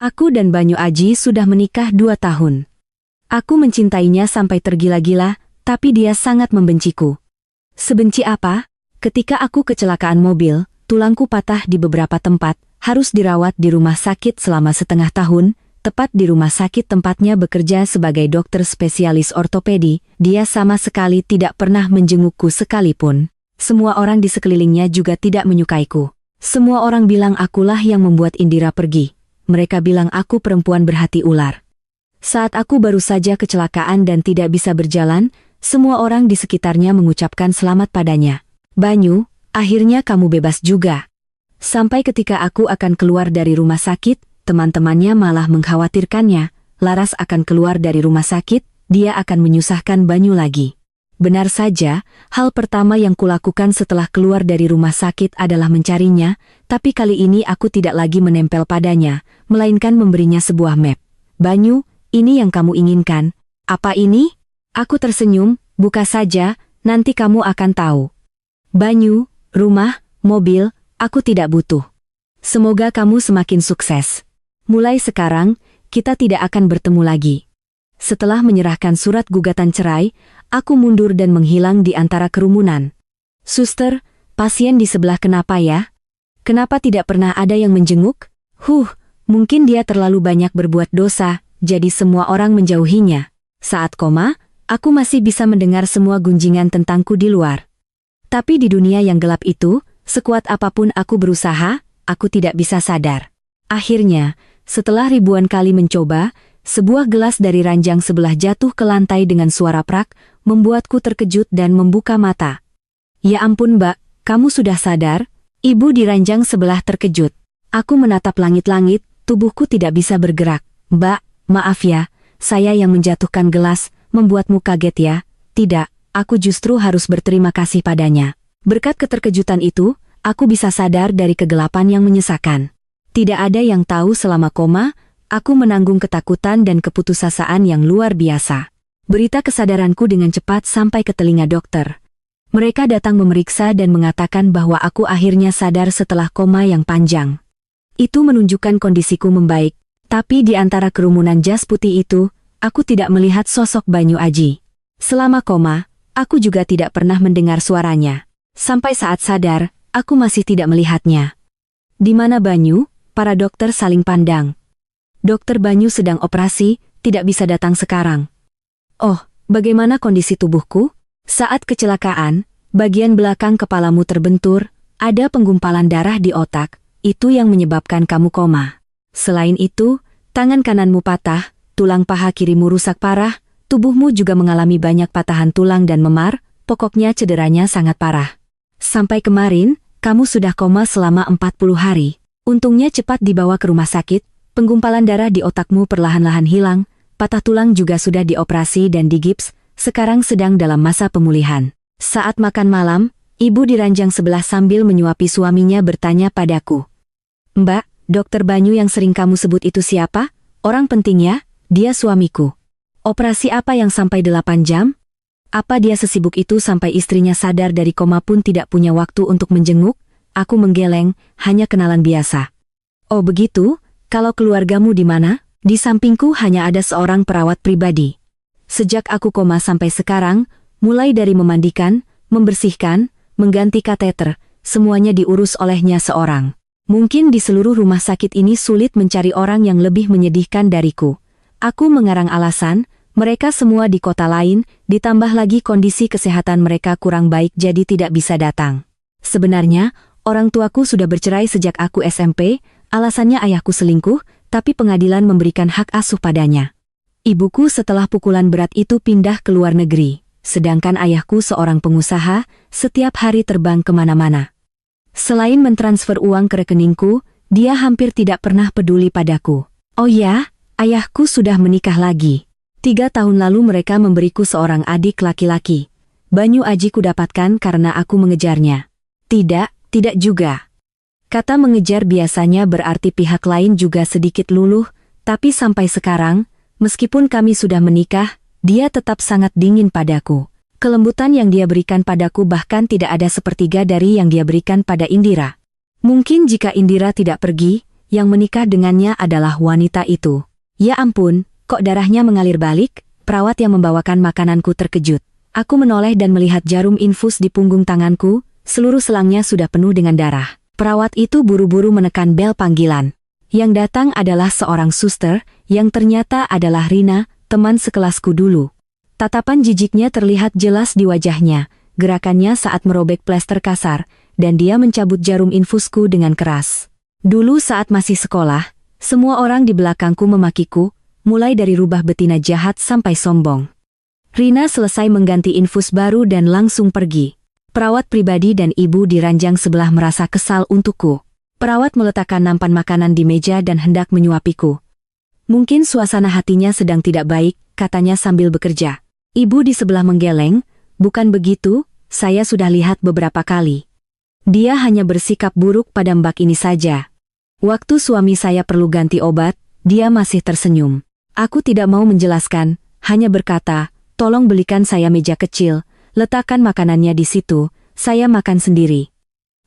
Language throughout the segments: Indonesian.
Aku dan Banyu Aji sudah menikah 2 tahun. Aku mencintainya sampai tergila-gila, tapi dia sangat membenciku. Sebenci apa? Ketika aku kecelakaan mobil, tulangku patah di beberapa tempat, harus dirawat di rumah sakit selama setengah tahun, tepat di rumah sakit tempatnya bekerja sebagai dokter spesialis ortopedi. Dia sama sekali tidak pernah menjengukku sekalipun. Semua orang di sekelilingnya juga tidak menyukaiku. Semua orang bilang akulah yang membuat Indira pergi. Mereka bilang aku perempuan berhati ular. Saat aku baru saja kecelakaan dan tidak bisa berjalan, semua orang di sekitarnya mengucapkan selamat padanya. Banyu, akhirnya kamu bebas juga. Sampai ketika aku akan keluar dari rumah sakit, teman-temannya malah mengkhawatirkannya. Laras akan keluar dari rumah sakit, dia akan menyusahkan Banyu lagi. Benar saja, hal pertama yang kulakukan setelah keluar dari rumah sakit adalah mencarinya, tapi kali ini aku tidak lagi menempel padanya, melainkan memberinya sebuah map. Banyu, ini yang kamu inginkan. Apa ini? Aku tersenyum, buka saja, nanti kamu akan tahu. Banyu, rumah, mobil, aku tidak butuh. Semoga kamu semakin sukses. Mulai sekarang, kita tidak akan bertemu lagi. Setelah menyerahkan surat gugatan cerai, aku mundur dan menghilang di antara kerumunan. Suster, pasien di sebelah kenapa ya? Kenapa tidak pernah ada yang menjenguk? Mungkin dia terlalu banyak berbuat dosa, jadi semua orang menjauhinya. Saat koma, aku masih bisa mendengar semua gunjingan tentangku di luar. Tapi di dunia yang gelap itu, sekuat apapun aku berusaha, aku tidak bisa sadar. Akhirnya, setelah ribuan kali mencoba, sebuah gelas dari ranjang sebelah jatuh ke lantai dengan suara prak, membuatku terkejut dan membuka mata. Ya ampun Mbak, kamu sudah sadar? Ibu di ranjang sebelah terkejut. Aku menatap langit-langit, tubuhku tidak bisa bergerak. Mbak, maaf ya, saya yang menjatuhkan gelas, membuatmu kaget ya. Tidak, aku justru harus berterima kasih padanya. Berkat keterkejutan itu, aku bisa sadar dari kegelapan yang menyesakan. Tidak ada yang tahu selama koma, aku menanggung ketakutan dan keputusasaan yang luar biasa. Berita kesadaranku dengan cepat sampai ke telinga dokter. Mereka datang memeriksa dan mengatakan bahwa aku akhirnya sadar setelah koma yang panjang. Itu menunjukkan kondisiku membaik, tapi di antara kerumunan jas putih itu, aku tidak melihat sosok Banyu Aji. Selama koma, aku juga tidak pernah mendengar suaranya. Sampai saat sadar, aku masih tidak melihatnya. Di mana Banyu? Para dokter saling pandang. Dokter Banyu sedang operasi, tidak bisa datang sekarang. Oh, bagaimana kondisi tubuhku? Saat kecelakaan, bagian belakang kepalamu terbentur, ada penggumpalan darah di otak, itu yang menyebabkan kamu koma. Selain itu, tangan kananmu patah, tulang paha kirimu rusak parah, tubuhmu juga mengalami banyak patahan tulang dan memar, pokoknya cederanya sangat parah. Sampai kemarin, kamu sudah koma selama 40 hari. Untungnya cepat dibawa ke rumah sakit, penggumpalan darah di otakmu perlahan-lahan hilang, patah tulang juga sudah dioperasi dan digips, sekarang sedang dalam masa pemulihan. Saat makan malam, ibu di ranjang sebelah sambil menyuapi suaminya bertanya padaku. Mbak, dokter Banyu yang sering kamu sebut itu siapa? Orang penting ya, dia suamiku. Operasi apa yang sampai 8 jam? Apa dia sesibuk itu sampai istrinya sadar dari koma pun tidak punya waktu untuk menjenguk? Aku menggeleng, hanya kenalan biasa. Oh begitu, kalau keluargamu di mana? Di sampingku hanya ada seorang perawat pribadi. Sejak aku koma sampai sekarang, mulai dari memandikan, membersihkan, mengganti kateter, semuanya diurus olehnya seorang. Mungkin di seluruh rumah sakit ini sulit mencari orang yang lebih menyedihkan dariku. Aku mengarang alasan, mereka semua di kota lain, ditambah lagi kondisi kesehatan mereka kurang baik jadi tidak bisa datang. Sebenarnya, orang tuaku sudah bercerai sejak aku SMP, alasannya ayahku selingkuh, tapi pengadilan memberikan hak asuh padanya. Ibuku setelah pukulan berat itu pindah ke luar negeri, sedangkan ayahku seorang pengusaha, setiap hari terbang kemana-mana. Selain mentransfer uang ke rekeningku, dia hampir tidak pernah peduli padaku. Oh ya, ayahku sudah menikah lagi. 3 tahun lalu mereka memberiku seorang adik laki-laki. Banyu Aji kudapatkan karena aku mengejarnya. Tidak juga. Kata mengejar biasanya berarti pihak lain juga sedikit luluh, tapi sampai sekarang, meskipun kami sudah menikah, dia tetap sangat dingin padaku. Kelembutan yang dia berikan padaku bahkan tidak ada sepertiga dari yang dia berikan pada Indira. Mungkin jika Indira tidak pergi, Yang menikah dengannya adalah wanita itu. Ya ampun, kok darahnya mengalir balik? Perawat yang membawakan makananku terkejut. Aku menoleh dan melihat jarum infus di punggung tanganku, seluruh selangnya sudah penuh dengan darah. Perawat itu buru-buru menekan bel panggilan. Yang datang adalah seorang suster, yang ternyata adalah Rina, teman sekelasku dulu. Tatapan jijiknya terlihat jelas di wajahnya, gerakannya saat merobek plester kasar, dan dia mencabut jarum infusku dengan keras. Dulu saat masih sekolah, semua orang di belakangku memakiku, mulai dari rubah betina jahat sampai sombong. Rina selesai mengganti infus baru dan langsung pergi. Perawat pribadi dan ibu di ranjang sebelah merasa kesal untukku. Perawat meletakkan nampan makanan di meja dan hendak menyuapiku. Mungkin suasana hatinya sedang tidak baik, katanya sambil bekerja. Ibu di sebelah menggeleng, bukan begitu, saya sudah lihat beberapa kali. Dia hanya bersikap buruk pada Mbak ini saja. Waktu suami saya perlu ganti obat, dia masih tersenyum. Aku tidak mau menjelaskan, hanya berkata, tolong belikan saya meja kecil, letakkan makanannya di situ, saya makan sendiri.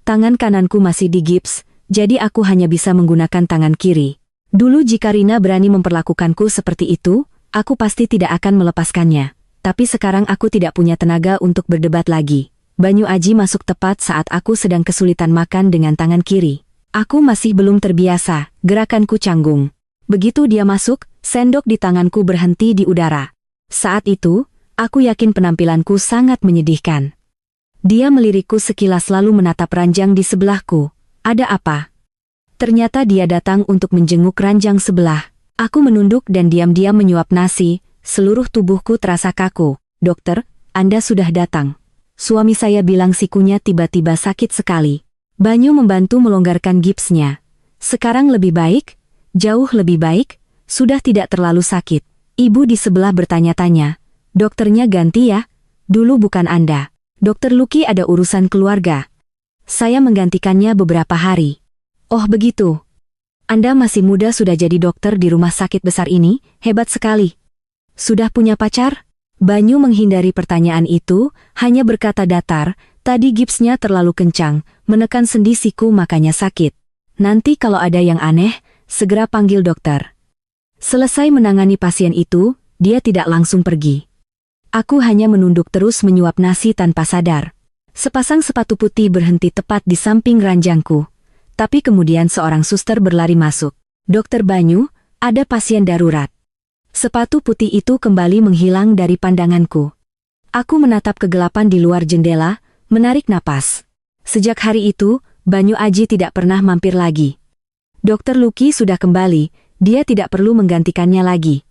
Tangan kananku masih digips, jadi aku hanya bisa menggunakan tangan kiri. Dulu jika Rina berani memperlakukanku seperti itu, aku pasti tidak akan melepaskannya. Tapi sekarang aku tidak punya tenaga untuk berdebat lagi. Banyu Aji masuk tepat saat aku sedang kesulitan makan dengan tangan kiri. Aku masih belum terbiasa, gerakanku canggung. Begitu dia masuk, sendok di tanganku berhenti di udara. Saat itu, aku yakin penampilanku sangat menyedihkan. Dia melirikku sekilas lalu menatap ranjang di sebelahku. Ada apa? Ternyata dia datang untuk menjenguk ranjang sebelah. Aku menunduk dan diam-diam menyuap nasi, seluruh tubuhku terasa kaku. Dokter, Anda sudah datang. Suami saya bilang sikunya tiba-tiba sakit sekali. Banyu membantu melonggarkan gipsnya. Sekarang lebih baik? Jauh lebih baik? Sudah tidak terlalu sakit. Ibu di sebelah bertanya-tanya. Dokternya ganti ya? Dulu bukan Anda. Dokter Luki ada urusan keluarga. Saya menggantikannya beberapa hari. Oh begitu. Anda masih muda sudah jadi dokter di rumah sakit besar ini, hebat sekali. Sudah punya pacar? Banyu menghindari pertanyaan itu, hanya berkata datar, tadi gipsnya terlalu kencang, menekan sendi siku makanya sakit. Nanti kalau ada yang aneh, segera panggil dokter. Selesai menangani pasien itu, dia tidak langsung pergi. Aku hanya menunduk terus menyuap nasi tanpa sadar. Sepasang sepatu putih berhenti tepat di samping ranjangku. Tapi kemudian seorang suster berlari masuk. Dokter Banyu, ada pasien darurat. Sepatu putih itu kembali menghilang dari pandanganku. Aku menatap kegelapan di luar jendela, menarik napas. Sejak hari itu, Banyu Aji tidak pernah mampir lagi. Dokter Luki sudah kembali, dia tidak perlu menggantikannya lagi.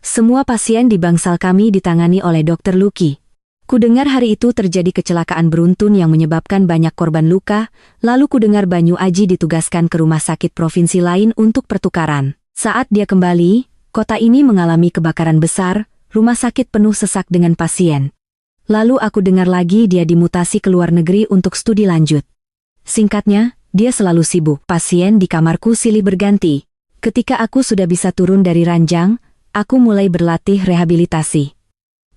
Semua pasien di bangsal kami ditangani oleh Dokter Luki. Kudengar hari itu terjadi kecelakaan beruntun yang menyebabkan banyak korban luka, lalu kudengar Banyu Aji ditugaskan ke rumah sakit provinsi lain untuk pertukaran. Saat dia kembali, kota ini mengalami kebakaran besar, rumah sakit penuh sesak dengan pasien. Lalu aku dengar lagi dia dimutasi ke luar negeri untuk studi lanjut. Singkatnya, dia selalu sibuk. Pasien di kamarku silih berganti. Ketika aku sudah bisa turun dari ranjang, aku mulai berlatih rehabilitasi.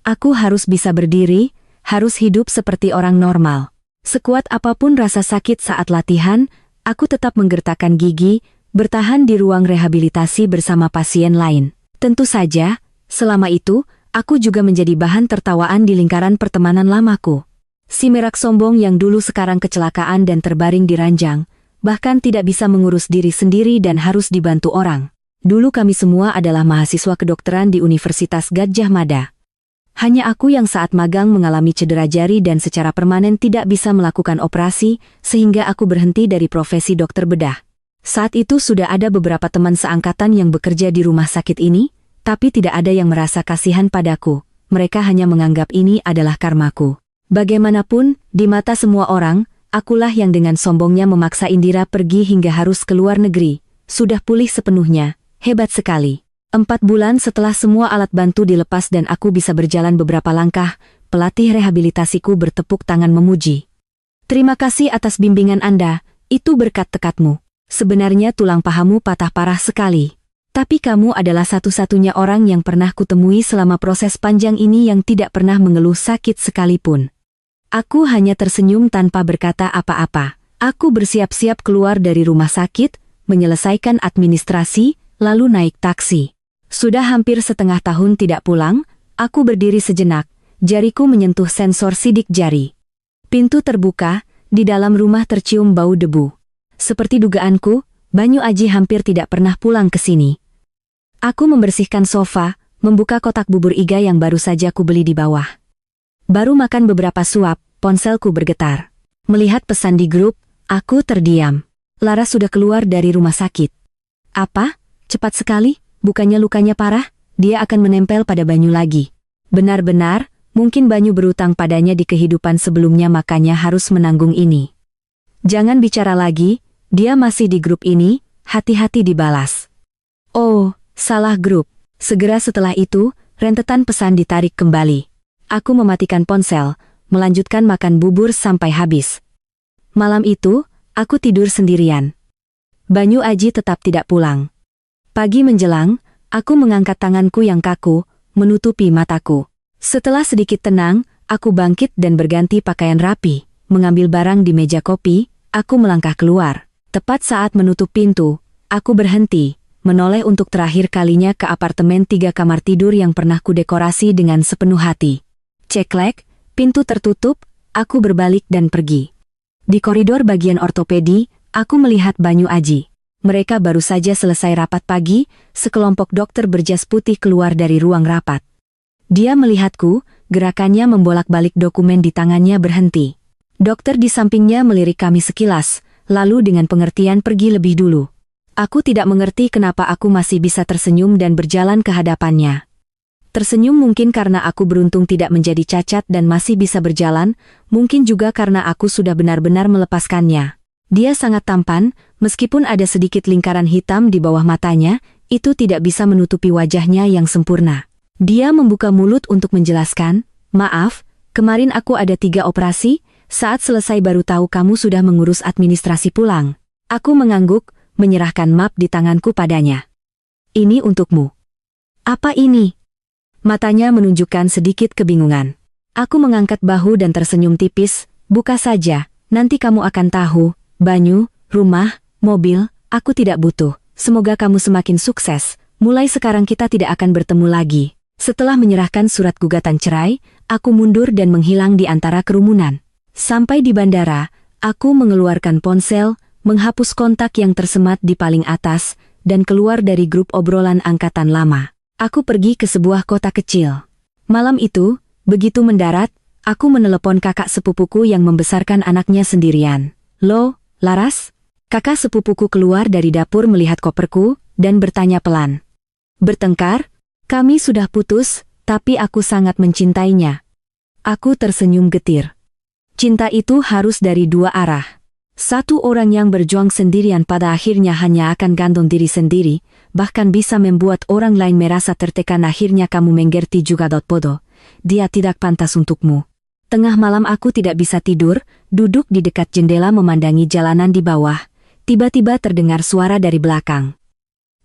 Aku harus bisa berdiri, harus hidup seperti orang normal. Sekuat apapun rasa sakit saat latihan, aku tetap menggertakkan gigi, bertahan di ruang rehabilitasi bersama pasien lain. Tentu saja, selama itu, aku juga menjadi bahan tertawaan di lingkaran pertemanan lamaku. Si merak sombong yang dulu sekarang kecelakaan dan terbaring di ranjang, bahkan tidak bisa mengurus diri sendiri dan harus dibantu orang. Dulu kami semua adalah mahasiswa kedokteran di Universitas Gadjah Mada. Hanya aku yang saat magang mengalami cedera jari dan secara permanen tidak bisa melakukan operasi, sehingga aku berhenti dari profesi dokter bedah. Saat itu sudah ada beberapa teman seangkatan yang bekerja di rumah sakit ini, tapi tidak ada yang merasa kasihan padaku. Mereka hanya menganggap ini adalah karmaku. Bagaimanapun, di mata semua orang, akulah yang dengan sombongnya memaksa Indira pergi hingga harus ke luar negeri. Sudah pulih sepenuhnya, hebat sekali. 4 bulan setelah semua alat bantu dilepas dan aku bisa berjalan beberapa langkah, pelatih rehabilitasiku bertepuk tangan memuji. Terima kasih atas bimbingan Anda, itu berkat tekadmu. Sebenarnya tulang pahamu patah parah sekali. Tapi kamu adalah satu-satunya orang yang pernah kutemui selama proses panjang ini yang tidak pernah mengeluh sakit sekalipun. Aku hanya tersenyum tanpa berkata apa-apa. Aku bersiap-siap keluar dari rumah sakit, menyelesaikan administrasi, lalu naik taksi. Sudah hampir setengah tahun tidak pulang, aku berdiri sejenak, jariku menyentuh sensor sidik jari. Pintu terbuka, di dalam rumah tercium bau debu. Seperti dugaanku, Banyu Aji hampir tidak pernah pulang ke sini. Aku membersihkan sofa, membuka kotak bubur iga yang baru saja ku beli di bawah. Baru makan beberapa suap, ponselku bergetar. Melihat pesan di grup, aku terdiam. Laras sudah keluar dari rumah sakit. Apa? Cepat sekali? Bukannya lukanya parah? Dia akan menempel pada Banyu lagi. Benar-benar, mungkin Banyu berutang padanya di kehidupan sebelumnya makanya harus menanggung ini. Jangan bicara lagi, dia masih di grup ini, hati-hati dibalas. Oh, salah grup. Segera setelah itu, rentetan pesan ditarik kembali. Aku mematikan ponsel, melanjutkan makan bubur sampai habis. Malam itu, aku tidur sendirian. Banyu Aji tetap tidak pulang. Pagi menjelang, aku mengangkat tanganku yang kaku, menutupi mataku. Setelah sedikit tenang, aku bangkit dan berganti pakaian rapi. Mengambil barang di meja kopi, aku melangkah keluar. Tepat saat menutup pintu, aku berhenti, menoleh untuk terakhir kalinya ke apartemen 3 kamar tidur yang pernah kudekorasi dengan sepenuh hati. Ceklek, pintu tertutup, aku berbalik dan pergi. Di koridor bagian ortopedi, aku melihat Banyu Aji. Mereka baru saja selesai rapat pagi, sekelompok dokter berjas putih keluar dari ruang rapat. Dia melihatku, gerakannya membolak-balik dokumen di tangannya berhenti. Dokter di sampingnya melirik kami sekilas, lalu dengan pengertian pergi lebih dulu. Aku tidak mengerti kenapa aku masih bisa tersenyum dan berjalan ke hadapannya. Tersenyum mungkin karena aku beruntung tidak menjadi cacat dan masih bisa berjalan, mungkin juga karena aku sudah benar-benar melepaskannya. Dia sangat tampan, meskipun ada sedikit lingkaran hitam di bawah matanya, itu tidak bisa menutupi wajahnya yang sempurna. Dia membuka mulut untuk menjelaskan, "Maaf, kemarin aku ada 3 operasi, saat selesai baru tahu kamu sudah mengurus administrasi pulang." Aku mengangguk, menyerahkan map di tanganku padanya. "Ini untukmu." "Apa ini?" Matanya menunjukkan sedikit kebingungan. Aku mengangkat bahu dan tersenyum tipis, "Buka saja, nanti kamu akan tahu. Banyu, rumah, mobil, aku tidak butuh. Semoga kamu semakin sukses. Mulai sekarang kita tidak akan bertemu lagi." Setelah menyerahkan surat gugatan cerai, aku mundur dan menghilang di antara kerumunan. Sampai di bandara, aku mengeluarkan ponsel, menghapus kontak yang tersemat di paling atas, dan keluar dari grup obrolan angkatan lama. Aku pergi ke sebuah kota kecil. Malam itu, begitu mendarat, aku menelepon kakak sepupuku yang membesarkan anaknya sendirian. "Lo, Laras?" Kakak sepupuku keluar dari dapur melihat koperku, dan bertanya pelan. "Bertengkar? Kami sudah putus, tapi aku sangat mencintainya." Aku tersenyum getir. Cinta itu harus dari 2 arah. Satu orang yang berjuang sendirian pada akhirnya hanya akan gantung diri sendiri, bahkan bisa membuat orang lain merasa tertekan. Akhirnya kamu mengerti juga. Bodoh, dia tidak pantas untukmu. Tengah malam aku tidak bisa tidur, duduk di dekat jendela memandangi jalanan di bawah. Tiba-tiba terdengar suara dari belakang.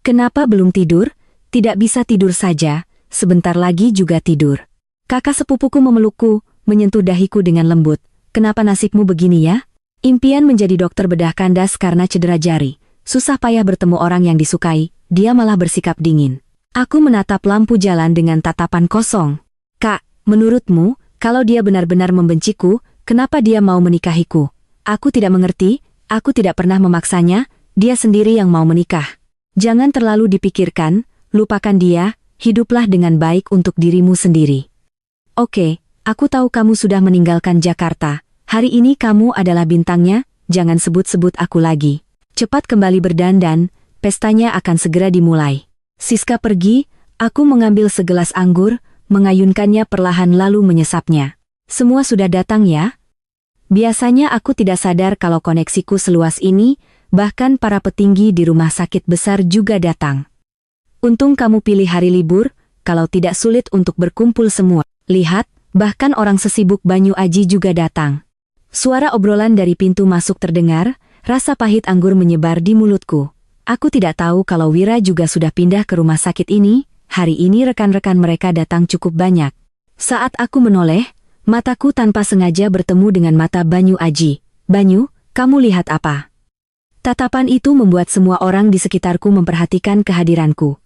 "Kenapa belum tidur? Tidak bisa tidur saja, sebentar lagi juga tidur." Kakak sepupuku memelukku, menyentuh dahiku dengan lembut. "Kenapa nasibmu begini ya? Impian menjadi dokter bedah kandas karena cedera jari. Susah payah bertemu orang yang disukai, dia malah bersikap dingin." Aku menatap lampu jalan dengan tatapan kosong. "Kak, menurutmu, kalau dia benar-benar membenciku, kenapa dia mau menikahiku?" "Aku tidak mengerti, aku tidak pernah memaksanya, dia sendiri yang mau menikah. Jangan terlalu dipikirkan, lupakan dia, hiduplah dengan baik untuk dirimu sendiri." "Oke, aku tahu kamu sudah meninggalkan Jakarta. Hari ini kamu adalah bintangnya, jangan sebut-sebut aku lagi. Cepat kembali berdandan, pestanya akan segera dimulai." Siska pergi, aku mengambil segelas anggur, mengayunkannya perlahan lalu menyesapnya. "Semua sudah datang ya?" Biasanya aku tidak sadar kalau koneksiku seluas ini, bahkan para petinggi di rumah sakit besar juga datang. "Untung kamu pilih hari libur, kalau tidak sulit untuk berkumpul semua. Lihat, bahkan orang sesibuk Banyu Aji juga datang." Suara obrolan dari pintu masuk terdengar, rasa pahit anggur menyebar di mulutku. Aku tidak tahu kalau Wira juga sudah pindah ke rumah sakit ini. Hari ini rekan-rekan mereka datang cukup banyak. Saat aku menoleh, mataku tanpa sengaja bertemu dengan mata Banyu Aji. "Banyu, kamu lihat apa?" Tatapan itu membuat semua orang di sekitarku memperhatikan kehadiranku.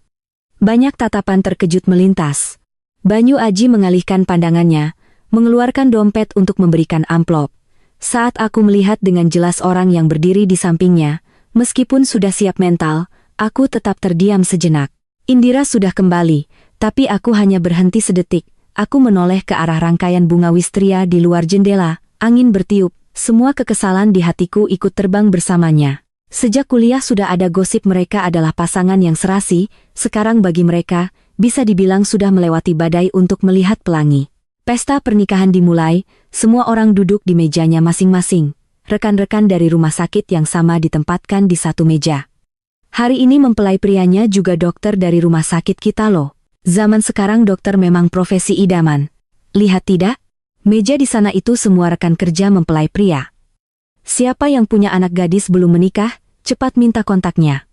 Banyak tatapan terkejut melintas. Banyu Aji mengalihkan pandangannya, mengeluarkan dompet untuk memberikan amplop. Saat aku melihat dengan jelas orang yang berdiri di sampingnya, meskipun sudah siap mental, aku tetap terdiam sejenak. Indira sudah kembali, tapi aku hanya berhenti sedetik. Aku menoleh ke arah rangkaian bunga wisteria di luar jendela, angin bertiup, semua kekesalan di hatiku ikut terbang bersamanya. Sejak kuliah sudah ada gosip mereka adalah pasangan yang serasi, sekarang bagi mereka, bisa dibilang sudah melewati badai untuk melihat pelangi. Pesta pernikahan dimulai, semua orang duduk di mejanya masing-masing. Rekan-rekan dari rumah sakit yang sama ditempatkan di satu meja. Hari ini mempelai prianya juga dokter dari rumah sakit kita loh. Zaman sekarang dokter memang profesi idaman. Lihat tidak? Meja di sana itu semua rekan kerja mempelai pria. Siapa yang punya anak gadis belum menikah, cepat minta kontaknya.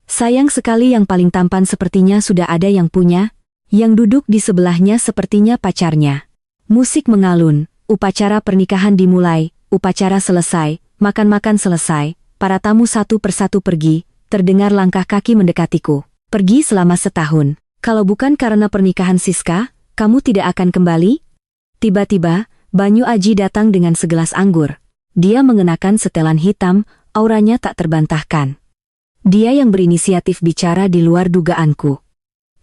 Sayang sekali yang paling tampan sepertinya sudah ada yang punya, yang duduk di sebelahnya sepertinya pacarnya. Musik mengalun, upacara pernikahan dimulai, upacara selesai, makan-makan selesai, para tamu satu persatu pergi, terdengar langkah kaki mendekatiku. Pergi selama setahun. Kalau bukan karena pernikahan Siska, kamu tidak akan kembali? Tiba-tiba, Banyu Aji datang dengan segelas anggur. Dia mengenakan setelan hitam, auranya tak terbantahkan. Dia yang berinisiatif bicara di luar dugaanku.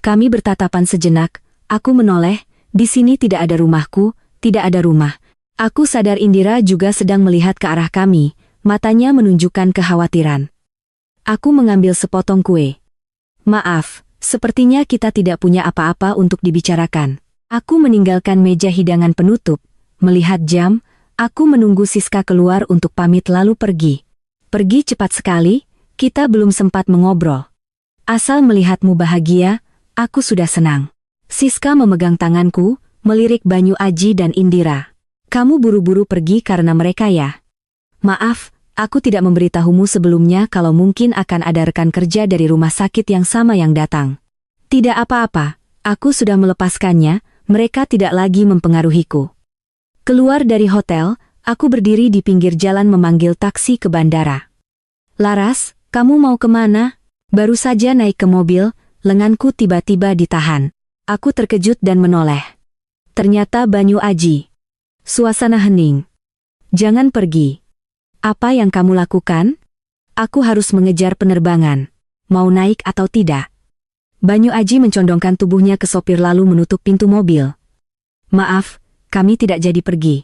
Kami bertatapan sejenak, aku menoleh, di sini tidak ada rumahku, tidak ada rumah. Aku sadar Indira juga sedang melihat ke arah kami, matanya menunjukkan kekhawatiran. Aku mengambil sepotong kue. Maaf, sepertinya kita tidak punya apa-apa untuk dibicarakan. Aku meninggalkan meja hidangan penutup, melihat jam. Aku menunggu Siska keluar untuk pamit lalu pergi. Pergi cepat sekali, kita belum sempat mengobrol. Asal melihatmu bahagia, aku sudah senang. Siska memegang tanganku, melirik Banyu Aji dan Indira. Kamu buru-buru pergi karena mereka ya? Maaf, aku tidak memberitahumu sebelumnya kalau mungkin akan ada rekan kerja dari rumah sakit yang sama yang datang. Tidak apa-apa, aku sudah melepaskannya, mereka tidak lagi mempengaruhiku. Keluar dari hotel, aku berdiri di pinggir jalan memanggil taksi ke bandara. Laras, kamu mau kemana? Baru saja naik ke mobil, lenganku tiba-tiba ditahan. Aku terkejut dan menoleh. Ternyata Banyu Aji. Suasana hening. Jangan pergi. Apa yang kamu lakukan? Aku harus mengejar penerbangan. Mau naik atau tidak? Banyu Aji mencondongkan tubuhnya ke sopir lalu menutup pintu mobil. Maaf. Kami tidak jadi pergi.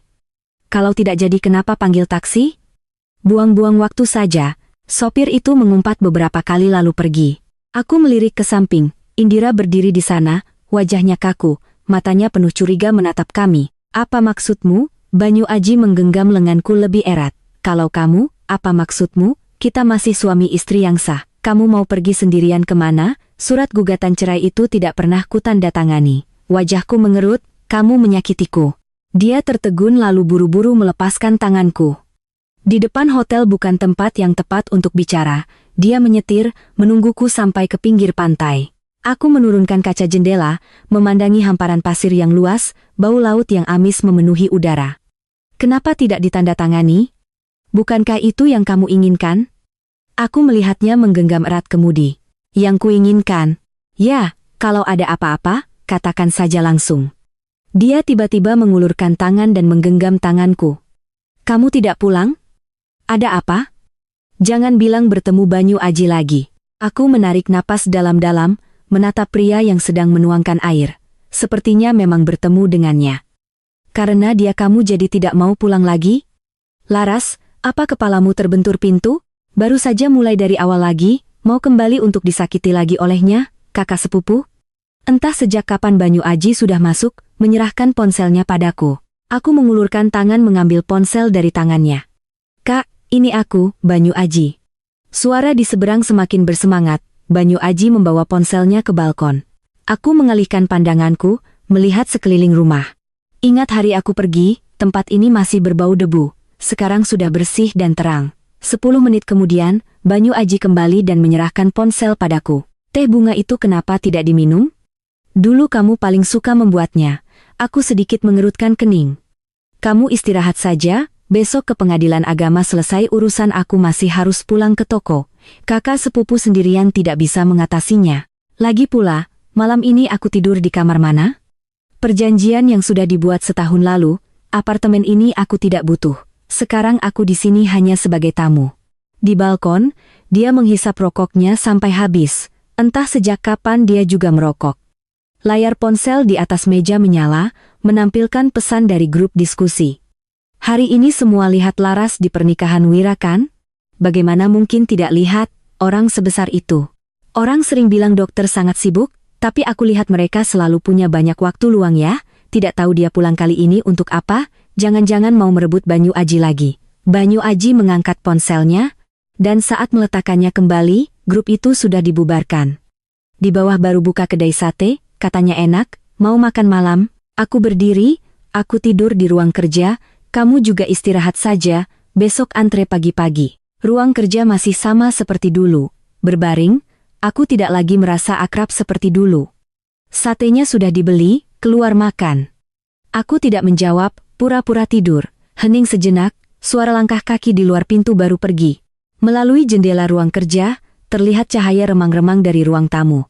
Kalau tidak jadi kenapa panggil taksi? Buang-buang waktu saja, sopir itu mengumpat beberapa kali lalu pergi. Aku melirik ke samping, Indira berdiri di sana, wajahnya kaku, matanya penuh curiga menatap kami. Apa maksudmu? Banyu Aji menggenggam lenganku lebih erat. Kalau kamu, apa maksudmu? Kita masih suami istri yang sah. Kamu mau pergi sendirian kemana? Surat gugatan cerai itu tidak pernah kutandatangani. Wajahku mengerut. Kamu menyakitiku. Dia tertegun lalu buru-buru melepaskan tanganku. Di depan hotel bukan tempat yang tepat untuk bicara. Dia menyetir, menungguku sampai ke pinggir pantai. Aku menurunkan kaca jendela, memandangi hamparan pasir yang luas, bau laut yang amis memenuhi udara. Kenapa tidak ditandatangani? Bukankah itu yang kamu inginkan? Aku melihatnya menggenggam erat kemudi. Yang kuinginkan? Ya, kalau ada apa-apa, katakan saja langsung. Dia tiba-tiba mengulurkan tangan dan menggenggam tanganku. Kamu tidak pulang? Ada apa? Jangan bilang bertemu Banyu Aji lagi. Aku menarik napas dalam-dalam, menatap pria yang sedang menuangkan air. Sepertinya memang bertemu dengannya. Karena dia kamu jadi tidak mau pulang lagi? Laras, apa kepalamu terbentur pintu? Baru saja mulai dari awal lagi, mau kembali untuk disakiti lagi olehnya, kakak sepupu? Entah sejak kapan Banyu Aji sudah masuk, menyerahkan ponselnya padaku. Aku mengulurkan tangan mengambil ponsel dari tangannya. Kak, ini aku, Banyu Aji. Suara di seberang semakin bersemangat, Banyu Aji membawa ponselnya ke balkon. Aku mengalihkan pandanganku, melihat sekeliling rumah. Ingat hari aku pergi, tempat ini masih berbau debu. Sekarang sudah bersih dan terang. 10 menit kemudian, Banyu Aji kembali dan menyerahkan ponsel padaku. Teh bunga itu kenapa tidak diminum? Dulu kamu paling suka membuatnya. Aku sedikit mengerutkan kening. Kamu istirahat saja, besok ke pengadilan agama selesai urusan aku masih harus pulang ke toko. Kakak sepupu sendirian tidak bisa mengatasinya. Lagi pula, malam ini aku tidur di kamar mana? Perjanjian yang sudah dibuat setahun lalu, apartemen ini aku tidak butuh. Sekarang aku di sini hanya sebagai tamu. Di balkon, dia menghisap rokoknya sampai habis. Entah sejak kapan dia juga merokok. Layar ponsel di atas meja menyala, menampilkan pesan dari grup diskusi. Hari ini semua lihat Laras di pernikahan Wira kan? Bagaimana mungkin tidak lihat, orang sebesar itu. Orang sering bilang dokter sangat sibuk, tapi aku lihat mereka selalu punya banyak waktu luang ya. Tidak tahu dia pulang kali ini untuk apa, jangan-jangan mau merebut Banyu Aji lagi. Banyu Aji mengangkat ponselnya, dan saat meletakkannya kembali, grup itu sudah dibubarkan. Di bawah baru buka kedai sate, katanya enak, mau makan malam, aku berdiri, aku tidur di ruang kerja, kamu juga istirahat saja, besok antre pagi-pagi. Ruang kerja masih sama seperti dulu. Berbaring, aku tidak lagi merasa akrab seperti dulu. Satenya sudah dibeli, keluar makan. Aku tidak menjawab, pura-pura tidur. Hening sejenak, suara langkah kaki di luar pintu baru pergi. Melalui jendela ruang kerja, terlihat cahaya remang-remang dari ruang tamu.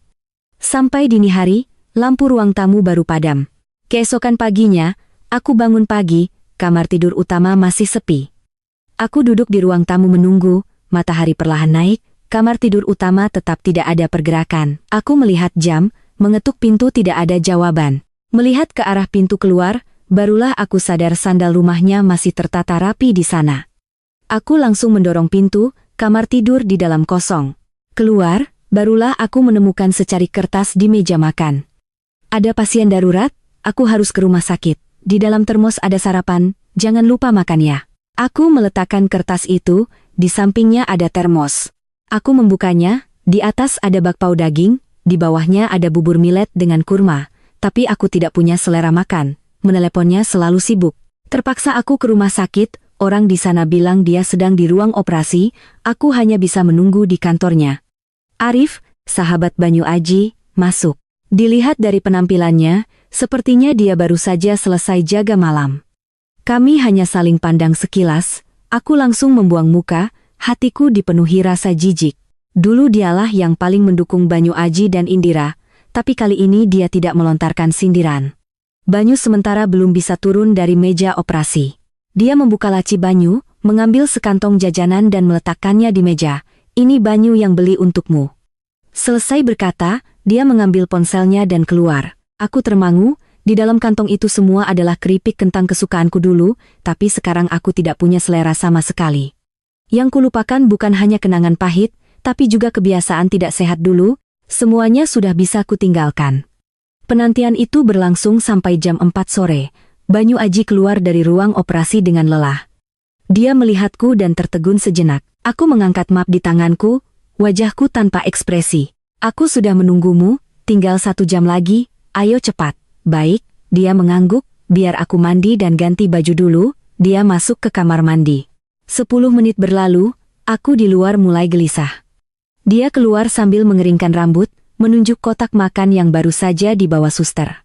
Sampai dini hari, lampu ruang tamu baru padam. Keesokan paginya, aku bangun pagi, kamar tidur utama masih sepi. Aku duduk di ruang tamu menunggu, matahari perlahan naik, kamar tidur utama tetap tidak ada pergerakan. Aku melihat jam, mengetuk pintu tidak ada jawaban. Melihat ke arah pintu keluar, barulah aku sadar sandal rumahnya masih tertata rapi di sana. Aku langsung mendorong pintu, kamar tidur di dalam kosong. Keluar, barulah aku menemukan secarik kertas di meja makan. Ada pasien darurat, aku harus ke rumah sakit. Di dalam termos ada sarapan, jangan lupa makan ya. Aku meletakkan kertas itu, di sampingnya ada termos. Aku membukanya, di atas ada bakpao daging, di bawahnya ada bubur millet dengan kurma. Tapi aku tidak punya selera makan, meneleponnya selalu sibuk. Terpaksa aku ke rumah sakit, orang di sana bilang dia sedang di ruang operasi, aku hanya bisa menunggu di kantornya. Arif, sahabat Banyu Aji, masuk. Dilihat dari penampilannya, sepertinya dia baru saja selesai jaga malam. Kami hanya saling pandang sekilas, aku langsung membuang muka, hatiku dipenuhi rasa jijik. Dulu dialah yang paling mendukung Banyu Aji dan Indira, tapi kali ini dia tidak melontarkan sindiran. Banyu sementara belum bisa turun dari meja operasi. Dia membuka laci Banyu, mengambil sekantong jajanan dan meletakkannya di meja. Ini Banyu yang beli untukmu. Selesai berkata, dia mengambil ponselnya dan keluar. Aku termangu, di dalam kantong itu semua adalah keripik kentang kesukaanku dulu, tapi sekarang aku tidak punya selera sama sekali. Yang kulupakan bukan hanya kenangan pahit, tapi juga kebiasaan tidak sehat dulu, semuanya sudah bisa kutinggalkan. Penantian itu berlangsung sampai jam 4 sore. Banyu Aji keluar dari ruang operasi dengan lelah. Dia melihatku dan tertegun sejenak. Aku mengangkat map di tanganku, wajahku tanpa ekspresi. Aku sudah menunggumu, tinggal 1 jam lagi, ayo cepat. Baik, dia mengangguk, biar aku mandi dan ganti baju dulu. Dia masuk ke kamar mandi. 10 menit berlalu, aku di luar mulai gelisah. Dia keluar sambil mengeringkan rambut, menunjuk kotak makan yang baru saja dibawa suster.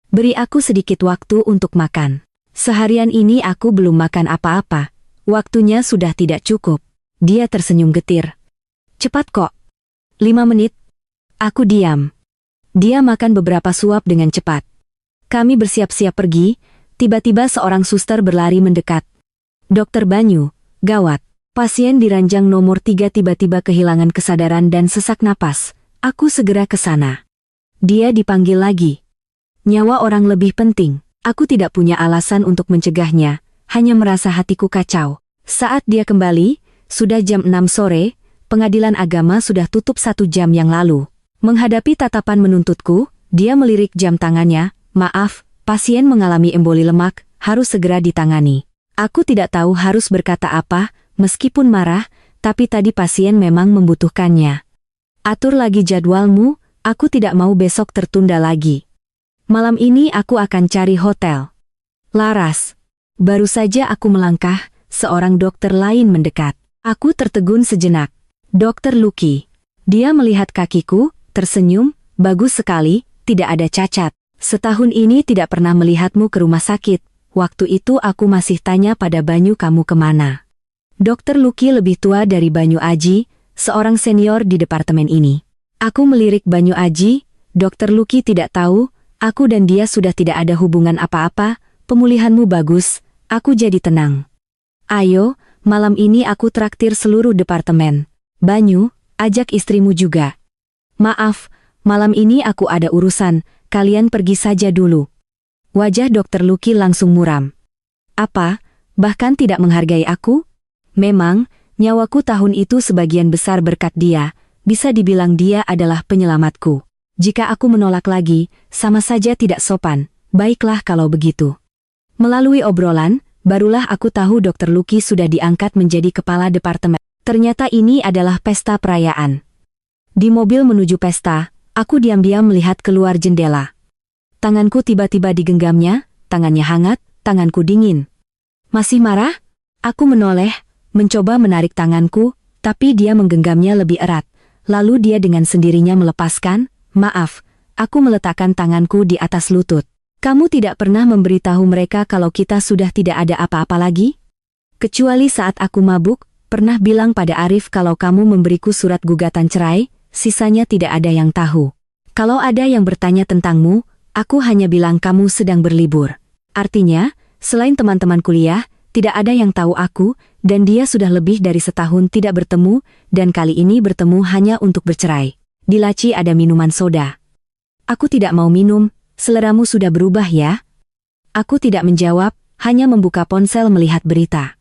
Beri aku sedikit waktu untuk makan. Seharian ini aku belum makan apa-apa. Waktunya sudah tidak cukup. Dia tersenyum getir. Cepat kok. 5 menit. Aku diam. Dia makan beberapa suap dengan cepat. Kami bersiap-siap pergi, tiba-tiba seorang suster berlari mendekat. Dokter Banyu, gawat. Pasien di ranjang nomor 3 tiba-tiba kehilangan kesadaran dan sesak napas. Aku segera ke sana. Dia dipanggil lagi. Nyawa orang lebih penting. Aku tidak punya alasan untuk mencegahnya, hanya merasa hatiku kacau. Saat dia kembali, sudah jam 6 sore, pengadilan agama sudah tutup 1 jam yang lalu. Menghadapi tatapan menuntutku, dia melirik jam tangannya, maaf, pasien mengalami emboli lemak, harus segera ditangani. Aku tidak tahu harus berkata apa, meskipun marah, tapi tadi pasien memang membutuhkannya. Atur lagi jadwalmu, aku tidak mau besok tertunda lagi. Malam ini aku akan cari hotel. Laras. Baru saja aku melangkah, seorang dokter lain mendekat. Aku tertegun sejenak. Dokter Lucky. Dia melihat kakiku, tersenyum, bagus sekali, tidak ada cacat. Setahun ini tidak pernah melihatmu ke rumah sakit. waktu itu aku masih tanya pada Banyu kamu kemana. Dokter Lucky lebih tua dari Banyu Aji, seorang senior di departemen ini. Aku melirik Banyu Aji, Dokter Lucky tidak tahu, aku dan dia sudah tidak ada hubungan apa-apa, pemulihanmu bagus, aku jadi tenang. Ayo, malam ini aku traktir seluruh departemen. Banyu, ajak istrimu juga. Maaf, malam ini aku ada urusan, kalian pergi saja dulu. Wajah Dokter Lucky langsung muram. Apa, bahkan tidak menghargai aku? Memang, nyawaku tahun itu sebagian besar berkat dia, bisa dibilang dia adalah penyelamatku. Jika aku menolak lagi, sama saja tidak sopan, baiklah kalau begitu. Melalui obrolan, barulah aku tahu Dokter Lucky sudah diangkat menjadi kepala departemen. Ternyata ini adalah pesta perayaan. Di mobil menuju pesta, aku diam-diam melihat keluar jendela. Tanganku tiba-tiba digenggamnya, tangannya hangat, tanganku dingin. Masih marah? Aku menoleh, mencoba menarik tanganku, tapi dia menggenggamnya lebih erat. Lalu dia dengan sendirinya melepaskan, maaf, aku meletakkan tanganku di atas lutut. Kamu tidak pernah memberitahu mereka kalau kita sudah tidak ada apa-apa lagi? Kecuali saat aku mabuk, pernah bilang pada Arif kalau kamu memberiku surat gugatan cerai, sisanya tidak ada yang tahu. Kalau ada yang bertanya tentangmu, aku hanya bilang kamu sedang berlibur. Artinya, selain teman-teman kuliah, tidak ada yang tahu aku, dan dia sudah lebih dari setahun tidak bertemu, dan kali ini bertemu hanya untuk bercerai. Di laci ada minuman soda. Aku tidak mau minum, seleramu sudah berubah ya? Aku tidak menjawab, hanya membuka ponsel melihat berita.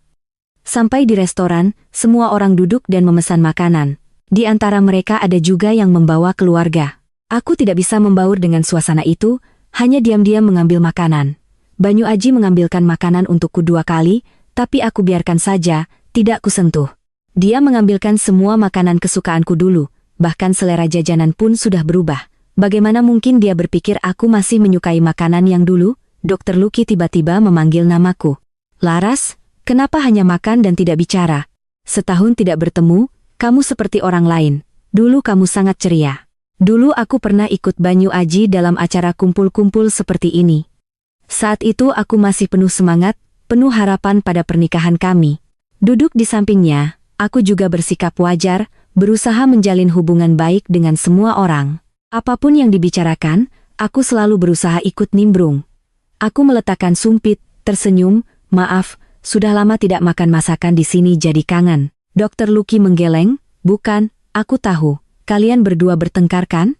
Sampai di restoran, semua orang duduk dan memesan makanan. Di antara mereka ada juga yang membawa keluarga. Aku tidak bisa membaur dengan suasana itu, hanya diam-diam mengambil makanan. Banyu Aji mengambilkan makanan untukku 2 kali, tapi aku biarkan saja, tidak kusentuh. Dia mengambilkan semua makanan kesukaanku dulu, bahkan selera jajanan pun sudah berubah. Bagaimana mungkin dia berpikir aku masih menyukai makanan yang dulu? Dokter Lucky tiba-tiba memanggil namaku. Laras, kenapa hanya makan dan tidak bicara? Setahun tidak bertemu, kamu seperti orang lain. Dulu kamu sangat ceria. Dulu aku pernah ikut Banyu Aji dalam acara kumpul-kumpul seperti ini. Saat itu aku masih penuh semangat, penuh harapan pada pernikahan kami. Duduk di sampingnya, aku juga bersikap wajar, berusaha menjalin hubungan baik dengan semua orang. Apapun yang dibicarakan, aku selalu berusaha ikut nimbrung. Aku meletakkan sumpit, tersenyum, maaf, sudah lama tidak makan masakan di sini jadi kangen. Dokter Lucky menggeleng, bukan, aku tahu, kalian berdua bertengkar kan?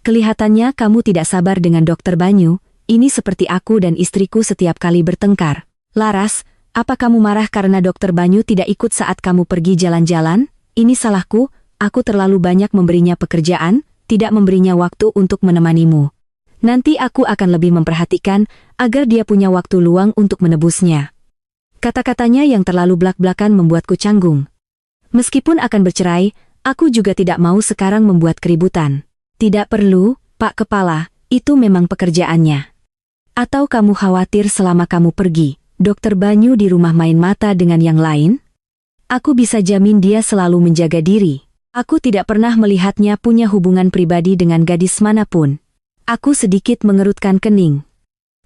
Kelihatannya kamu tidak sabar dengan Dokter Banyu. Ini seperti aku dan istriku setiap kali bertengkar. Laras, apa kamu marah karena Dokter Banyu tidak ikut saat kamu pergi jalan-jalan? Ini salahku, aku terlalu banyak memberinya pekerjaan, tidak memberinya waktu untuk menemanimu. Nanti aku akan lebih memperhatikan, agar dia punya waktu luang untuk menebusnya. Kata-katanya yang terlalu blak-blakan membuatku canggung. Meskipun akan bercerai, aku juga tidak mau sekarang membuat keributan. Tidak perlu, Pak Kepala, itu memang pekerjaannya. Atau kamu khawatir selama kamu pergi, Dokter Banyu di rumah main mata dengan yang lain? Aku bisa jamin dia selalu menjaga diri. Aku tidak pernah melihatnya punya hubungan pribadi dengan gadis manapun. Aku sedikit mengerutkan kening.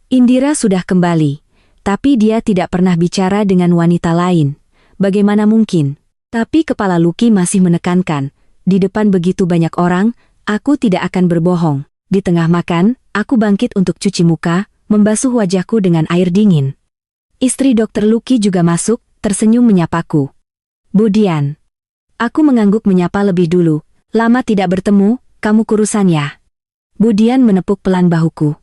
Indira sudah kembali, tapi dia tidak pernah bicara dengan wanita lain. Bagaimana mungkin? Tapi kepala Lucky masih menekankan, di depan begitu banyak orang, aku tidak akan berbohong. Di tengah makan, aku bangkit untuk cuci muka, membasuh wajahku dengan air dingin. Istri Dokter Lucky juga masuk, tersenyum menyapaku. Budian. Aku mengangguk menyapa lebih dulu. Lama tidak bertemu, kamu kurusan ya? Budian menepuk pelan bahuku.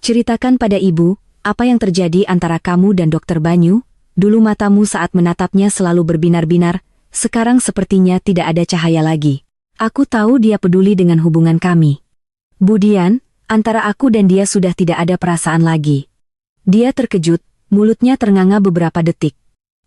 Ceritakan pada ibu, apa yang terjadi antara kamu dan Dokter Banyu? Dulu matamu saat menatapnya selalu berbinar-binar, sekarang sepertinya tidak ada cahaya lagi. Aku tahu dia peduli dengan hubungan kami. Budian, antara aku dan dia sudah tidak ada perasaan lagi. Dia terkejut, mulutnya ternganga beberapa detik.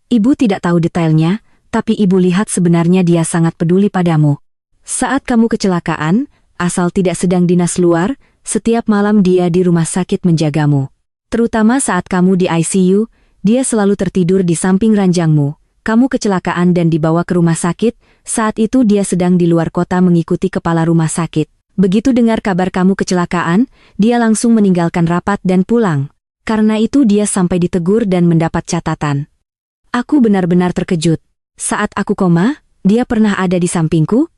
Ibu tidak tahu detailnya, tapi ibu lihat sebenarnya dia sangat peduli padamu. Saat kamu kecelakaan, asal tidak sedang dinas luar, setiap malam dia di rumah sakit menjagamu. Terutama saat kamu di ICU, dia selalu tertidur di samping ranjangmu. Kamu kecelakaan dan dibawa ke rumah sakit, saat itu dia sedang di luar kota mengikuti kepala rumah sakit. Begitu dengar kabar kamu kecelakaan, dia langsung meninggalkan rapat dan pulang. Karena itu dia sampai ditegur dan mendapat catatan. Aku benar-benar terkejut. Saat aku koma, dia pernah ada di sampingku?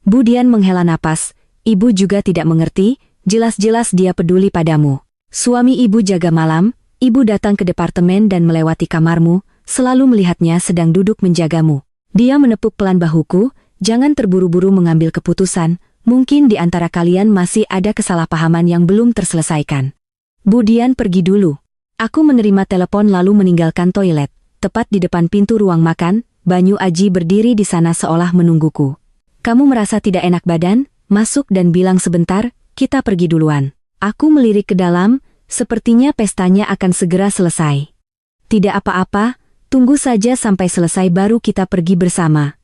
Bu Dian menghela napas. Ibu juga tidak mengerti, jelas-jelas dia peduli padamu. Suami ibu jaga malam, ibu datang ke departemen dan melewati kamarmu, selalu melihatnya sedang duduk menjagamu. Dia menepuk pelan bahuku, jangan terburu-buru mengambil keputusan, mungkin di antara kalian masih ada kesalahpahaman yang belum terselesaikan. Bu Dian pergi dulu. Aku menerima telepon lalu meninggalkan toilet. Tepat di depan pintu ruang makan, Banyu Aji berdiri di sana seolah menungguku. Kamu merasa tidak enak badan? Masuk dan bilang sebentar, kita pergi duluan. Aku melirik ke dalam, sepertinya pestanya akan segera selesai. Tidak apa-apa, tunggu saja sampai selesai baru kita pergi bersama.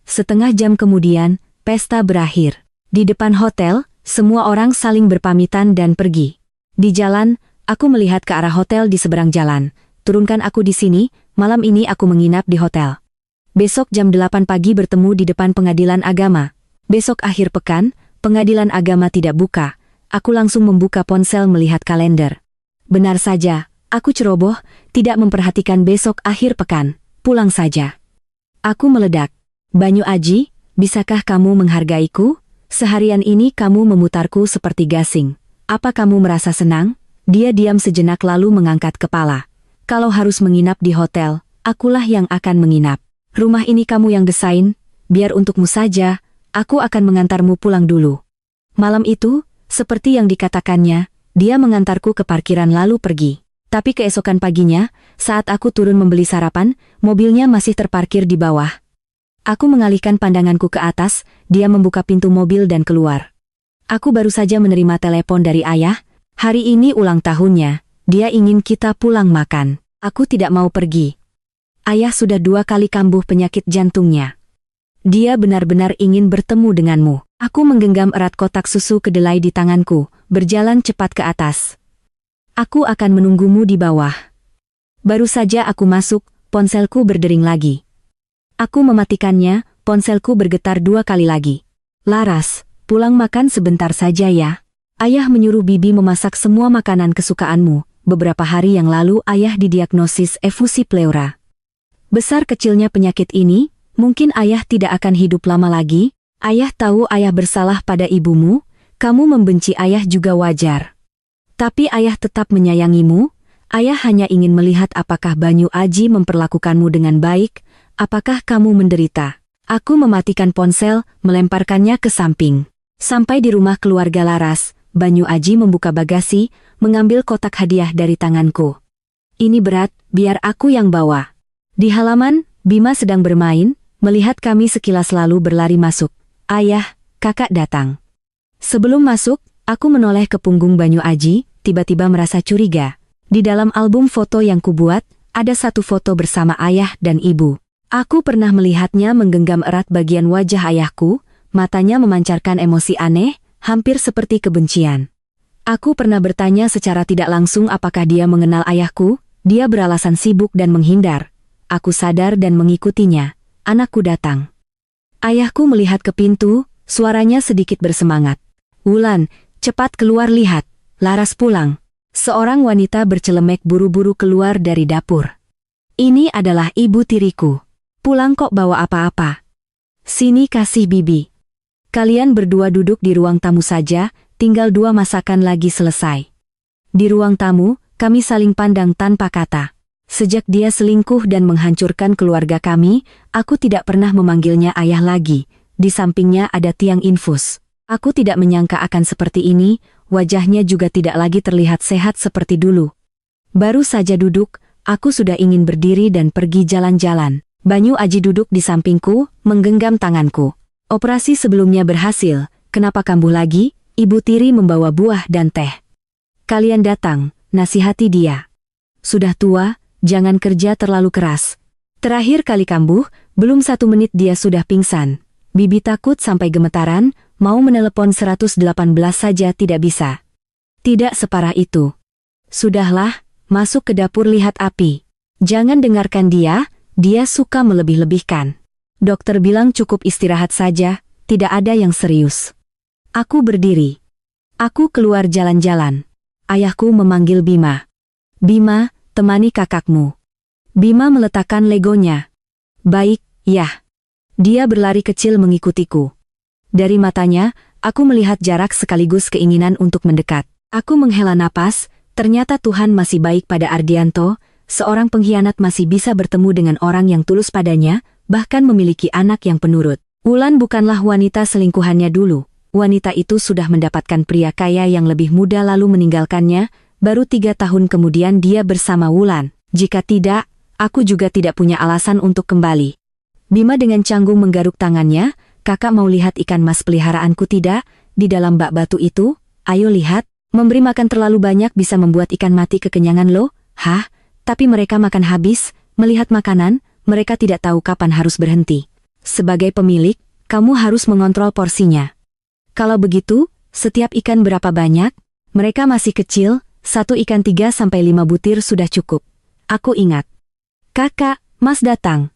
Setengah jam kemudian, pesta berakhir. Di depan hotel, semua orang saling berpamitan dan pergi. Di jalan, aku melihat ke arah hotel di seberang jalan. Turunkan aku di sini, malam ini aku menginap di hotel. Besok jam 8 pagi bertemu di depan pengadilan agama. Besok akhir pekan, pengadilan agama tidak buka. Aku langsung membuka ponsel melihat kalender. Benar saja, aku ceroboh, tidak memperhatikan besok akhir pekan. Pulang saja. Aku meledak. Banyu Aji, bisakah kamu menghargaiku? Seharian ini kamu memutarku seperti gasing. Apa kamu merasa senang? Dia diam sejenak lalu mengangkat kepala. Kalau harus menginap di hotel, akulah yang akan menginap. Rumah ini kamu yang desain, biar untukmu saja, aku akan mengantarmu pulang dulu. Malam itu, seperti yang dikatakannya, dia mengantarku ke parkiran lalu pergi. Tapi keesokan paginya, saat aku turun membeli sarapan, mobilnya masih terparkir di bawah. Aku mengalihkan pandanganku ke atas, dia membuka pintu mobil dan keluar. Aku baru saja menerima telepon dari ayah, hari ini ulang tahunnya. Dia ingin kita pulang makan. Aku tidak mau pergi. Ayah sudah 2 kali kambuh penyakit jantungnya. Dia benar-benar ingin bertemu denganmu. Aku menggenggam erat kotak susu kedelai di tanganku, berjalan cepat ke atas. Aku akan menunggumu di bawah. Baru saja aku masuk, ponselku berdering lagi. Aku mematikannya, ponselku bergetar 2 kali lagi. Laras, pulang makan sebentar saja ya. Ayah menyuruh bibi memasak semua makanan kesukaanmu. Beberapa hari yang lalu ayah didiagnosis efusi pleura. Besar kecilnya penyakit ini, mungkin ayah tidak akan hidup lama lagi. Ayah tahu ayah bersalah pada ibumu, kamu membenci ayah juga wajar. Tapi ayah tetap menyayangimu, ayah hanya ingin melihat apakah Banyu Aji memperlakukanmu dengan baik, apakah kamu menderita. Aku mematikan ponsel, melemparkannya ke samping. Sampai di rumah keluarga Laras, Banyu Aji membuka bagasi, mengambil kotak hadiah dari tanganku. Ini berat, biar aku yang bawa. Di halaman, Bima sedang bermain, melihat kami sekilas lalu berlari masuk. Ayah, kakak datang. Sebelum masuk, aku menoleh ke punggung Banyu Aji, tiba-tiba merasa curiga. Di dalam album foto yang kubuat, ada satu foto bersama ayah dan ibu. Aku pernah melihatnya menggenggam erat bagian wajah ayahku, matanya memancarkan emosi aneh, hampir seperti kebencian. Aku pernah bertanya secara tidak langsung apakah dia mengenal ayahku, dia beralasan sibuk dan menghindar. Aku sadar dan mengikutinya. Anakku datang. Ayahku melihat ke pintu, suaranya sedikit bersemangat. Wulan, cepat keluar lihat, Laras pulang. Seorang wanita bercelemek buru-buru keluar dari dapur. Ini adalah ibu tiriku. Pulang kok bawa apa-apa. Sini kasih bibi. Kalian berdua duduk di ruang tamu saja, tinggal 2 masakan lagi selesai. Di ruang tamu, kami saling pandang tanpa kata. Sejak dia selingkuh dan menghancurkan keluarga kami, aku tidak pernah memanggilnya ayah lagi. Di sampingnya ada tiang infus. Aku tidak menyangka akan seperti ini, wajahnya juga tidak lagi terlihat sehat seperti dulu. Baru saja duduk, aku sudah ingin berdiri dan pergi jalan-jalan. Banyu Aji duduk di sampingku, menggenggam tanganku. Operasi sebelumnya berhasil, kenapa kambuh lagi? Ibu tiri membawa buah dan teh. Kalian datang, nasihati dia. Sudah tua, jangan kerja terlalu keras. Terakhir kali kambuh, belum 1 menit dia sudah pingsan. Bibi takut sampai gemetaran, mau menelepon 118 saja tidak bisa. Tidak separah itu. Sudahlah, masuk ke dapur lihat api. Jangan dengarkan dia suka melebih-lebihkan. Dokter bilang cukup istirahat saja, tidak ada yang serius. Aku berdiri. Aku keluar jalan-jalan. Ayahku memanggil Bima. Bima, temani kakakmu. Bima meletakkan legonya. Baik, ya. Dia berlari kecil mengikutiku. Dari matanya, aku melihat jarak sekaligus keinginan untuk mendekat. Aku menghela napas, ternyata Tuhan masih baik pada Ardianto, seorang pengkhianat masih bisa bertemu dengan orang yang tulus padanya, bahkan memiliki anak yang penurut. Wulan bukanlah wanita selingkuhannya dulu. Wanita itu sudah mendapatkan pria kaya yang lebih muda lalu meninggalkannya, baru 3 tahun kemudian dia bersama Wulan. Jika tidak, aku juga tidak punya alasan untuk kembali. Bima dengan canggung menggaruk tangannya, kakak mau lihat ikan mas peliharaanku tidak? Di dalam bak batu itu, ayo lihat, memberi makan terlalu banyak bisa membuat ikan mati kekenyangan loh. Hah? Tapi mereka makan habis, melihat makanan, mereka tidak tahu kapan harus berhenti. Sebagai pemilik, kamu harus mengontrol porsinya. Kalau begitu, setiap ikan berapa banyak? Mereka masih kecil, satu ikan 3-5 butir sudah cukup. Aku ingat. Kakak, Mas datang.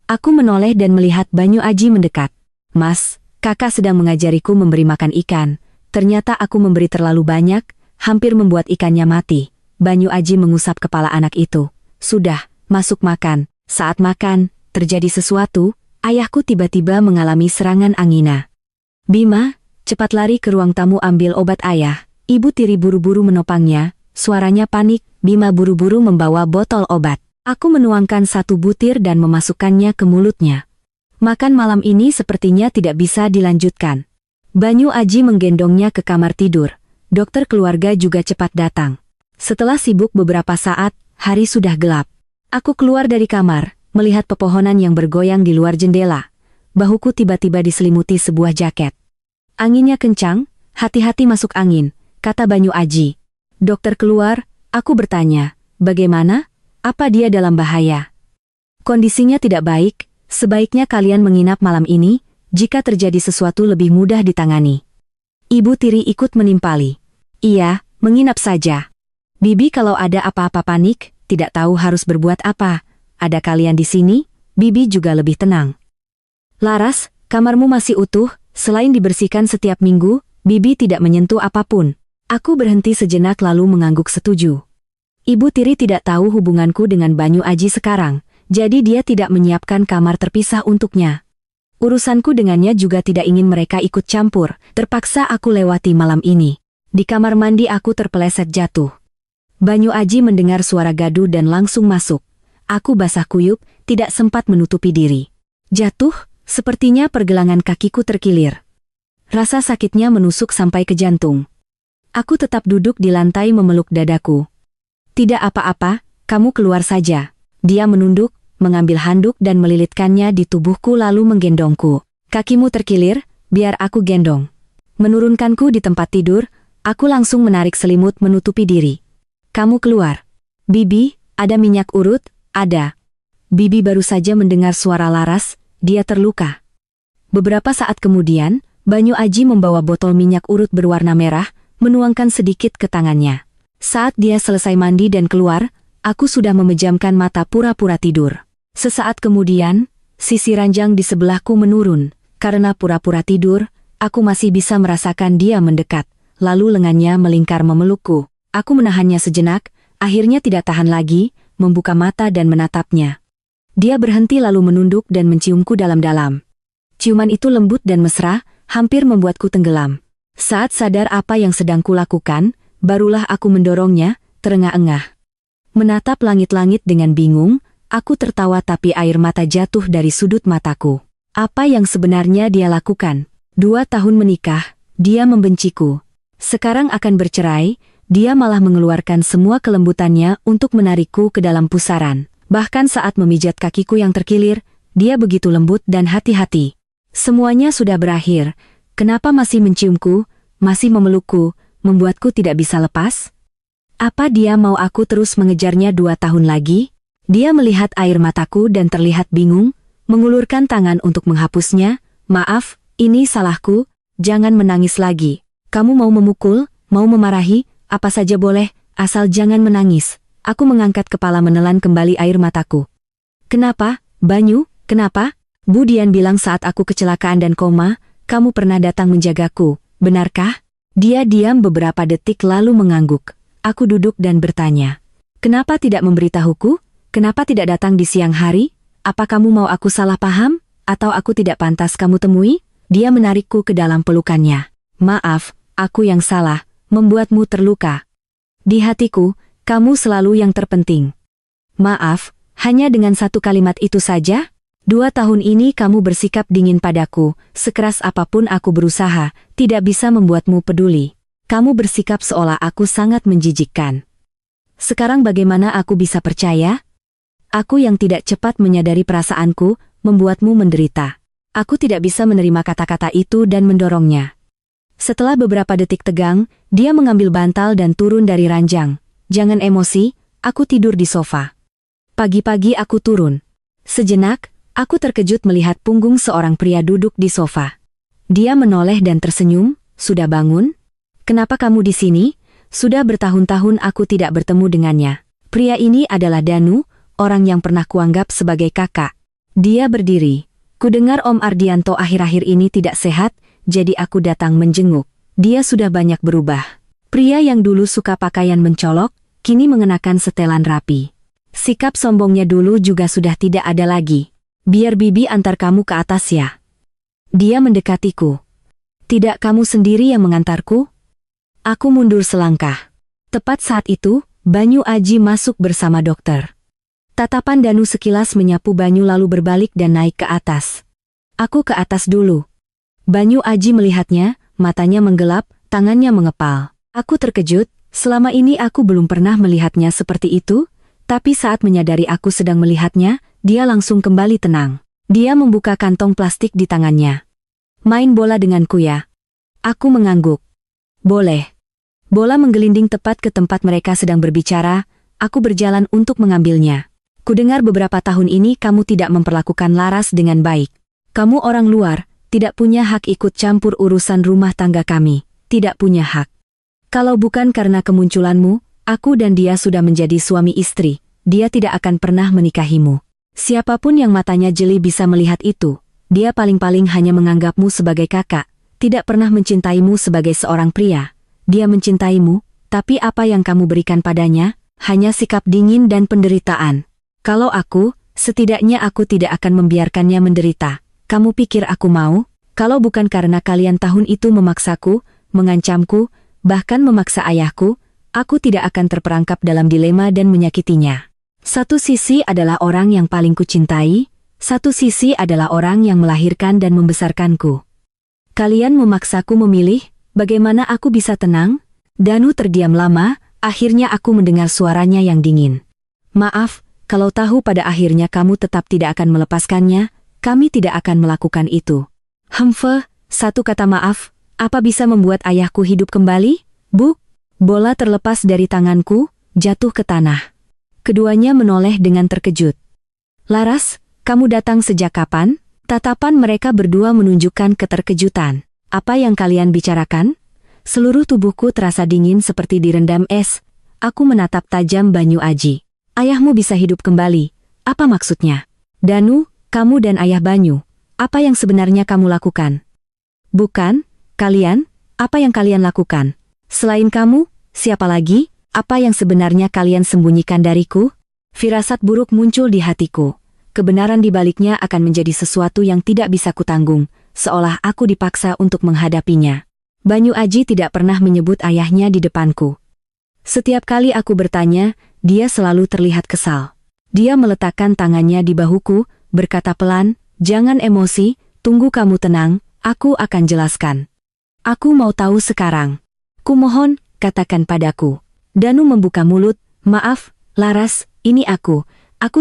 Aku menoleh dan melihat Banyu Aji mendekat. Mas, kakak sedang mengajariku memberi makan ikan. Ternyata aku memberi terlalu banyak, hampir membuat ikannya mati. Banyu Aji mengusap kepala anak itu. Sudah, masuk makan. Saat makan, terjadi sesuatu, ayahku tiba-tiba mengalami serangan angina. Bima, cepat lari ke ruang tamu ambil obat ayah. Ibu tiri buru-buru menopangnya, suaranya panik. Bima buru-buru membawa botol obat. Aku menuangkan 1 butir dan memasukkannya ke mulutnya. Makan malam ini sepertinya tidak bisa dilanjutkan. Banyu Aji menggendongnya ke kamar tidur. Dokter keluarga juga cepat datang. Setelah sibuk beberapa saat, hari sudah gelap. Aku keluar dari kamar, melihat pepohonan yang bergoyang di luar jendela. Bahuku tiba-tiba diselimuti sebuah jaket. Anginnya kencang, hati-hati masuk angin, kata Banyu Aji. Dokter keluar, aku bertanya, bagaimana? Apa dia dalam bahaya? Kondisinya tidak baik, sebaiknya kalian menginap malam ini, jika terjadi sesuatu lebih mudah ditangani. Ibu tiri ikut menimpali. Iya, menginap saja. Bibi kalau ada apa-apa panik, tidak tahu harus berbuat apa. Ada kalian di sini, Bibi juga lebih tenang. Laras, kamarmu masih utuh. Selain dibersihkan setiap minggu, Bibi tidak menyentuh apapun. Aku berhenti sejenak lalu mengangguk setuju. Ibu tiri tidak tahu hubunganku dengan Banyu Aji sekarang, jadi dia tidak menyiapkan kamar terpisah untuknya. Urusanku dengannya juga tidak ingin mereka ikut campur, terpaksa aku lewati malam ini. Di kamar mandi aku terpeleset jatuh. Banyu Aji mendengar suara gaduh dan langsung masuk. Aku basah kuyup, tidak sempat menutupi diri. Jatuh? Sepertinya pergelangan kakiku terkilir. Rasa sakitnya menusuk sampai ke jantung. Aku tetap duduk di lantai memeluk dadaku. Tidak apa-apa, kamu keluar saja. Dia menunduk, mengambil handuk dan melilitkannya di tubuhku lalu menggendongku. Kakimu terkilir, biar aku gendong. Menurunkanku di tempat tidur, aku langsung menarik selimut menutupi diri. Kamu keluar. Bibi, ada minyak urut? Ada. Bibi baru saja mendengar suara Laras. Dia terluka. Beberapa saat kemudian, Banyu Aji membawa botol minyak urut berwarna merah, menuangkan sedikit ke tangannya. Saat dia selesai mandi dan keluar, aku sudah memejamkan mata pura-pura tidur. Sesaat kemudian, sisi ranjang di sebelahku menurun. Karena pura-pura tidur, aku masih bisa merasakan dia mendekat, lalu lengannya melingkar memelukku. Aku menahannya sejenak, akhirnya tidak tahan lagi, membuka mata dan menatapnya. Dia berhenti lalu menunduk dan menciumku dalam-dalam. Ciuman itu lembut dan mesra, hampir membuatku tenggelam. Saat sadar apa yang sedang kulakukan, barulah aku mendorongnya, terengah-engah. Menatap langit-langit dengan bingung, aku tertawa tapi air mata jatuh dari sudut mataku. Apa yang sebenarnya dia lakukan? 2 tahun menikah, dia membenciku. Sekarang akan bercerai, dia malah mengeluarkan semua kelembutannya untuk menarikku ke dalam pusaran. Bahkan saat memijat kakiku yang terkilir, dia begitu lembut dan hati-hati. Semuanya sudah berakhir, kenapa masih menciumku, masih memelukku, membuatku tidak bisa lepas? Apa dia mau aku terus mengejarnya 2 tahun lagi? Dia melihat air mataku dan terlihat bingung, mengulurkan tangan untuk menghapusnya. Maaf, ini salahku, jangan menangis lagi. Kamu mau memukul, mau memarahi, apa saja boleh, asal jangan menangis. Aku mengangkat kepala menelan kembali air mataku. Kenapa, Banyu, kenapa? Bu Dian bilang saat aku kecelakaan dan koma, kamu pernah datang menjagaku, benarkah? Dia diam beberapa detik lalu mengangguk. Aku duduk dan bertanya. Kenapa tidak memberitahuku? Kenapa tidak datang di siang hari? Apa kamu mau aku salah paham? Atau aku tidak pantas kamu temui? Dia menarikku ke dalam pelukannya. Maaf, aku yang salah, membuatmu terluka. Di hatiku, kamu selalu yang terpenting. Maaf, hanya dengan satu kalimat itu saja? 2 tahun ini kamu bersikap dingin padaku, sekeras apapun aku berusaha, tidak bisa membuatmu peduli. Kamu bersikap seolah aku sangat menjijikkan. Sekarang bagaimana aku bisa percaya? Aku yang tidak cepat menyadari perasaanku, membuatmu menderita. Aku tidak bisa menerima kata-kata itu dan mendorongnya. Setelah beberapa detik tegang, dia mengambil bantal dan turun dari ranjang. Jangan emosi, aku tidur di sofa. Pagi-pagi aku turun. Sejenak, aku terkejut melihat punggung seorang pria duduk di sofa. Dia menoleh dan tersenyum, sudah bangun? Kenapa kamu di sini? Sudah bertahun-tahun aku tidak bertemu dengannya. Pria ini adalah Danu, orang yang pernah kuanggap sebagai kakak. Dia berdiri. Kudengar Om Ardianto akhir-akhir ini tidak sehat, jadi aku datang menjenguk. Dia sudah banyak berubah. Pria yang dulu suka pakaian mencolok, kini mengenakan setelan rapi. Sikap sombongnya dulu juga sudah tidak ada lagi. Biar bibi antar kamu ke atas ya. Dia mendekatiku. Tidak kamu sendiri yang mengantarku? Aku mundur selangkah. Tepat saat itu, Banyu Aji masuk bersama dokter. Tatapan Danu sekilas menyapu Banyu lalu berbalik dan naik ke atas. Aku ke atas dulu. Banyu Aji melihatnya, matanya menggelap, tangannya mengepal. Aku terkejut, selama ini aku belum pernah melihatnya seperti itu, tapi saat menyadari aku sedang melihatnya, dia langsung kembali tenang. Dia membuka kantong plastik di tangannya. Main bola denganku ya? Aku mengangguk. Boleh. Bola menggelinding tepat ke tempat mereka sedang berbicara, aku berjalan untuk mengambilnya. Kudengar beberapa tahun ini kamu tidak memperlakukan Laras dengan baik. Kamu orang luar, tidak punya hak ikut campur urusan rumah tangga kami. Tidak punya hak. Kalau bukan karena kemunculanmu, aku dan dia sudah menjadi suami istri. Dia tidak akan pernah menikahimu. Siapapun yang matanya jeli bisa melihat itu. Dia paling-paling hanya menganggapmu sebagai kakak. Tidak pernah mencintaimu sebagai seorang pria. Dia mencintaimu, tapi apa yang kamu berikan padanya? Hanya sikap dingin dan penderitaan. Kalau aku, setidaknya aku tidak akan membiarkannya menderita. Kamu pikir aku mau? Kalau bukan karena kalian tahun itu memaksaku, mengancamku, bahkan memaksa ayahku, aku tidak akan terperangkap dalam dilema dan menyakitinya. Satu sisi adalah orang yang paling kucintai, satu sisi adalah orang yang melahirkan dan membesarkanku. Kalian memaksaku memilih, bagaimana aku bisa tenang? Danu terdiam lama, akhirnya aku mendengar suaranya yang dingin. Maaf, kalau tahu pada akhirnya kamu tetap tidak akan melepaskannya, kami tidak akan melakukan itu. Satu kata maaf, apa bisa membuat ayahku hidup kembali? Bu, bola terlepas dari tanganku, jatuh ke tanah. Keduanya menoleh dengan terkejut. Laras, kamu datang sejak kapan? Tatapan mereka berdua menunjukkan keterkejutan. Apa yang kalian bicarakan? Seluruh tubuhku terasa dingin seperti direndam es. Aku menatap tajam Banyu Aji. Ayahmu bisa hidup kembali. Apa maksudnya? Danu, kamu dan ayah Banyu. Apa yang sebenarnya kamu lakukan? Bukan, kalian, apa yang kalian lakukan? Selain kamu, siapa lagi? Apa yang sebenarnya kalian sembunyikan dariku? Firasat buruk muncul di hatiku. Kebenaran di baliknya akan menjadi sesuatu yang tidak bisa kutanggung, seolah aku dipaksa untuk menghadapinya. Banyu Aji tidak pernah menyebut ayahnya di depanku. Setiap kali aku bertanya, dia selalu terlihat kesal. Dia meletakkan tangannya di bahuku, berkata pelan, jangan emosi, tunggu kamu tenang, aku akan jelaskan. Aku mau tahu sekarang. Kumohon, katakan padaku. Danu membuka mulut, maaf, Laras, ini aku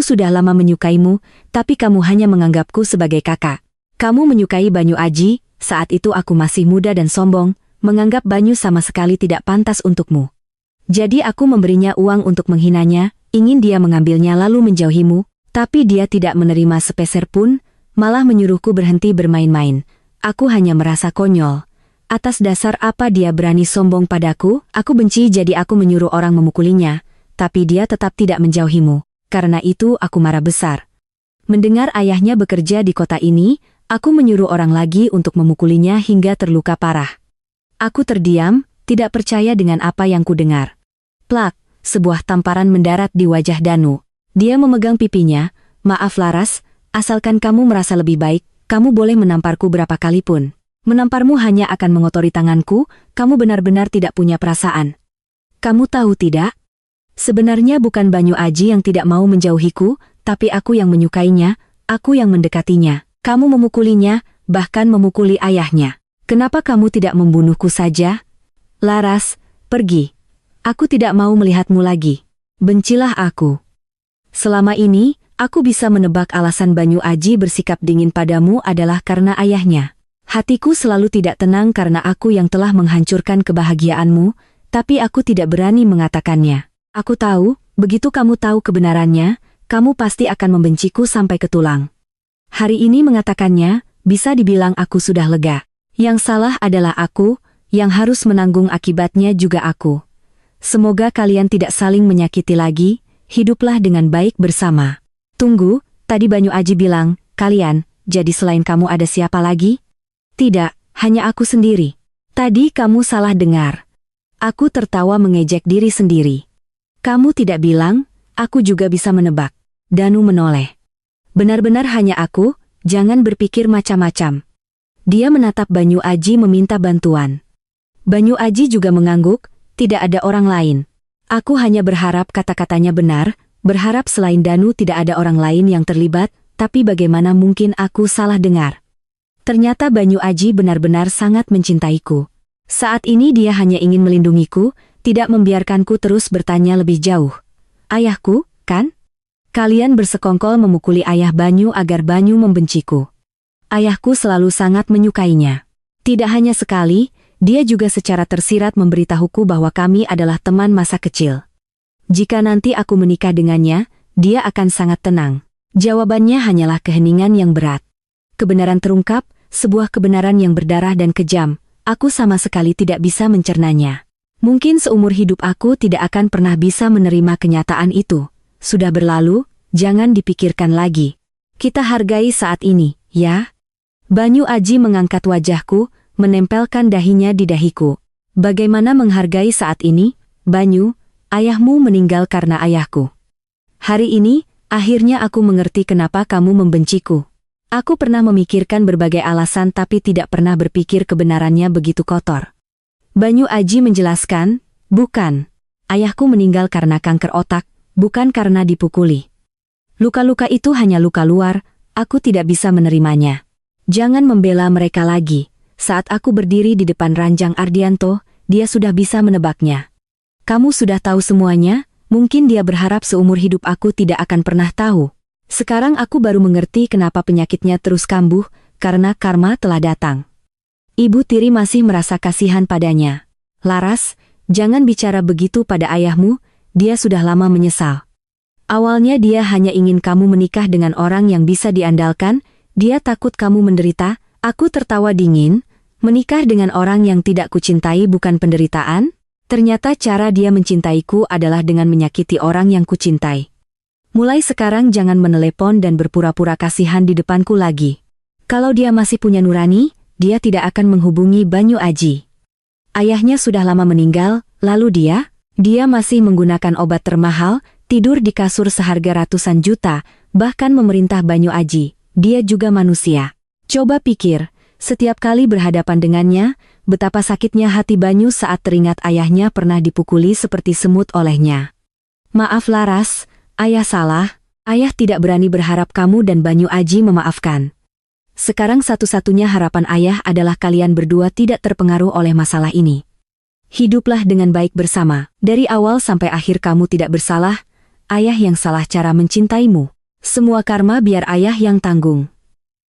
sudah lama menyukaimu, tapi kamu hanya menganggapku sebagai kakak. Kamu menyukai Banyu Aji, saat itu aku masih muda dan sombong, menganggap Banyu sama sekali tidak pantas untukmu. Jadi aku memberinya uang untuk menghinanya, ingin dia mengambilnya lalu menjauhimu, tapi dia tidak menerima sepeser pun, malah menyuruhku berhenti bermain-main. Aku hanya merasa konyol. Atas dasar apa dia berani sombong padaku? Aku benci jadi aku menyuruh orang memukulinya, tapi dia tetap tidak menjauhimu. Karena itu aku marah besar. Mendengar ayahnya bekerja di kota ini, aku menyuruh orang lagi untuk memukulinya hingga terluka parah. Aku terdiam, tidak percaya dengan apa yang kudengar. Plak, sebuah tamparan mendarat di wajah Danu. Dia memegang pipinya. Maaf Laras, asalkan kamu merasa lebih baik, kamu boleh menamparku berapa kali pun. Menamparmu hanya akan mengotori tanganku, kamu benar-benar tidak punya perasaan. Kamu tahu tidak? Sebenarnya bukan Banyu Aji yang tidak mau menjauhiku, tapi aku yang menyukainya, aku yang mendekatinya. Kamu memukulinya, bahkan memukuli ayahnya. Kenapa kamu tidak membunuhku saja? Laras, pergi. Aku tidak mau melihatmu lagi. Bencilah aku. Selama ini, aku bisa menebak alasan Banyu Aji bersikap dingin padamu adalah karena ayahnya. Hatiku selalu tidak tenang karena aku yang telah menghancurkan kebahagiaanmu, tapi aku tidak berani mengatakannya. Aku tahu, begitu kamu tahu kebenarannya, kamu pasti akan membenciku sampai ke tulang. Hari ini mengatakannya, bisa dibilang aku sudah lega. Yang salah adalah aku, yang harus menanggung akibatnya juga aku. Semoga kalian tidak saling menyakiti lagi, hiduplah dengan baik bersama. Tunggu, tadi Banyu Aji bilang, kalian, jadi selain kamu ada siapa lagi? Tidak, hanya aku sendiri. Tadi kamu salah dengar. Aku tertawa mengejek diri sendiri. Kamu tidak bilang, aku juga bisa menebak. Danu menoleh. Benar-benar hanya aku, jangan berpikir macam-macam. Dia menatap Banyu Aji meminta bantuan. Banyu Aji juga mengangguk, tidak ada orang lain. Aku hanya berharap kata-katanya benar, berharap selain Danu tidak ada orang lain yang terlibat, tapi bagaimana mungkin aku salah dengar. Ternyata Banyu Aji benar-benar sangat mencintaiku. Saat ini dia hanya ingin melindungiku, tidak membiarkanku terus bertanya lebih jauh. Ayahku, kan? Kalian bersekongkol memukuli ayah Banyu agar Banyu membenciku. Ayahku selalu sangat menyukainya. Tidak hanya sekali, dia juga secara tersirat memberitahuku bahwa kami adalah teman masa kecil. Jika nanti aku menikah dengannya, dia akan sangat tenang. Jawabannya hanyalah keheningan yang berat. Kebenaran terungkap, sebuah kebenaran yang berdarah dan kejam. Aku sama sekali tidak bisa mencernanya. Mungkin seumur hidup aku tidak akan pernah bisa menerima kenyataan itu. Sudah berlalu, jangan dipikirkan lagi. Kita hargai saat ini, ya? Banyu Aji mengangkat wajahku, menempelkan dahinya di dahiku. Bagaimana menghargai saat ini, Banyu? Ayahmu meninggal karena ayahku. Hari ini, akhirnya aku mengerti kenapa kamu membenciku. Aku pernah memikirkan berbagai alasan tapi tidak pernah berpikir kebenarannya begitu kotor. Banyu Aji menjelaskan, bukan. Ayahku meninggal karena kanker otak, bukan karena dipukuli. Luka-luka itu hanya luka luar, aku tidak bisa menerimanya. Jangan membela mereka lagi. Saat aku berdiri di depan ranjang Ardianto, dia sudah bisa menebaknya. Kamu sudah tahu semuanya, mungkin dia berharap seumur hidup aku tidak akan pernah tahu. Sekarang aku baru mengerti kenapa penyakitnya terus kambuh, karena karma telah datang. Ibu tiri masih merasa kasihan padanya. Laras, jangan bicara begitu pada ayahmu, dia sudah lama menyesal. Awalnya dia hanya ingin kamu menikah dengan orang yang bisa diandalkan, dia takut kamu menderita. Aku tertawa dingin, menikah dengan orang yang tidak kucintai bukan penderitaan? Ternyata cara dia mencintaiku adalah dengan menyakiti orang yang kucintai. Mulai sekarang jangan menelepon dan berpura-pura kasihan di depanku lagi. Kalau dia masih punya nurani, dia tidak akan menghubungi Banyu Aji. Ayahnya sudah lama meninggal, lalu dia masih menggunakan obat termahal, tidur di kasur seharga ratusan juta, bahkan memerintah Banyu Aji. Dia juga manusia. Coba pikir, setiap kali berhadapan dengannya, betapa sakitnya hati Banyu saat teringat ayahnya pernah dipukuli seperti semut olehnya. Maaf Laras, ayah salah, ayah tidak berani berharap kamu dan Banyu Aji memaafkan. Sekarang satu-satunya harapan ayah adalah kalian berdua tidak terpengaruh oleh masalah ini. Hiduplah dengan baik bersama. Dari awal sampai akhir kamu tidak bersalah, ayah yang salah cara mencintaimu. Semua karma biar ayah yang tanggung.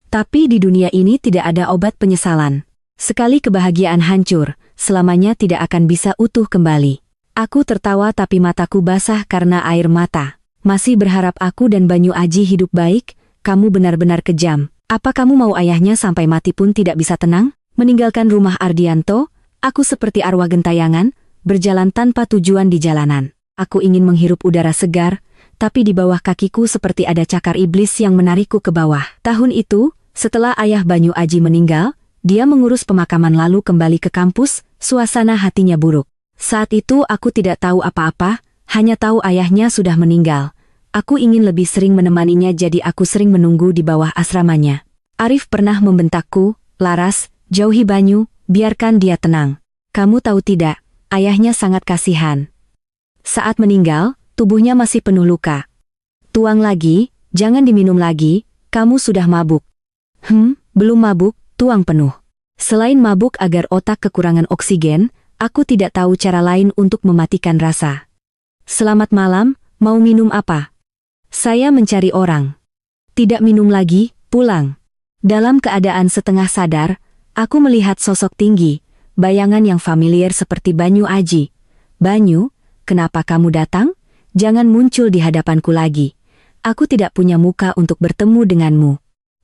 Tapi di dunia ini tidak ada obat penyesalan. Sekali kebahagiaan hancur, selamanya tidak akan bisa utuh kembali. Aku tertawa tapi mataku basah karena air mata. Masih berharap aku dan Banyu Aji hidup baik? Kamu benar-benar kejam. Apa kamu mau ayahnya sampai mati pun tidak bisa tenang? Meninggalkan rumah Ardianto, aku seperti arwah gentayangan, berjalan tanpa tujuan di jalanan. Aku ingin menghirup udara segar, tapi di bawah kakiku seperti ada cakar iblis yang menarikku ke bawah. Tahun itu, setelah ayah Banyu Aji meninggal, dia mengurus pemakaman lalu kembali ke kampus, suasana hatinya buruk. Saat itu aku tidak tahu apa-apa, Hanya tahu ayahnya sudah meninggal. Aku ingin lebih sering menemaninya, jadi aku sering menunggu di bawah asramanya. Arif pernah membentakku, "Laras, jauhi Banyu, biarkan dia tenang. Kamu tahu tidak, ayahnya sangat kasihan. Saat meninggal, tubuhnya masih penuh luka. Tuang lagi, jangan diminum lagi, kamu sudah mabuk." Belum mabuk, tuang penuh. Selain mabuk agar otak kekurangan oksigen, aku tidak tahu cara lain untuk mematikan rasa. "Selamat malam, mau minum apa?" Saya mencari orang. "Tidak minum lagi, pulang." Dalam keadaan setengah sadar, aku melihat sosok tinggi, bayangan yang familiar seperti Banyu Aji. "Banyu, kenapa kamu datang? Jangan muncul di hadapanku lagi. Aku tidak punya muka untuk bertemu denganmu."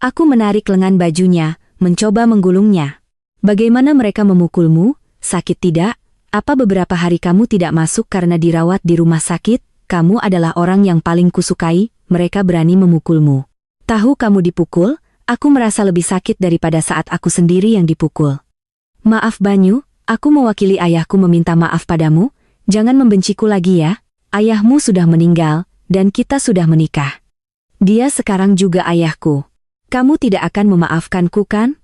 Aku menarik lengan bajunya, mencoba menggulungnya. "Bagaimana mereka memukulmu? Sakit tidak? Apa beberapa hari kamu tidak masuk karena dirawat di rumah sakit? Kamu adalah orang yang paling kusukai, mereka berani memukulmu. Tahu kamu dipukul? Aku merasa lebih sakit daripada saat aku sendiri yang dipukul." "Maaf Banyu, aku mewakili ayahku meminta maaf padamu. Jangan membenciku lagi ya. Ayahmu sudah meninggal, dan kita sudah menikah. Dia sekarang juga ayahku. Kamu tidak akan memaafkanku kan?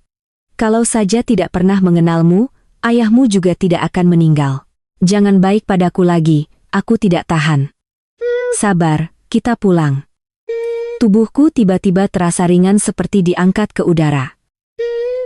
Kalau saja tidak pernah mengenalmu, ayahmu juga tidak akan meninggal. Jangan baik padaku lagi, aku tidak tahan. Sabar, kita pulang." Tubuhku tiba-tiba terasa ringan seperti diangkat ke udara.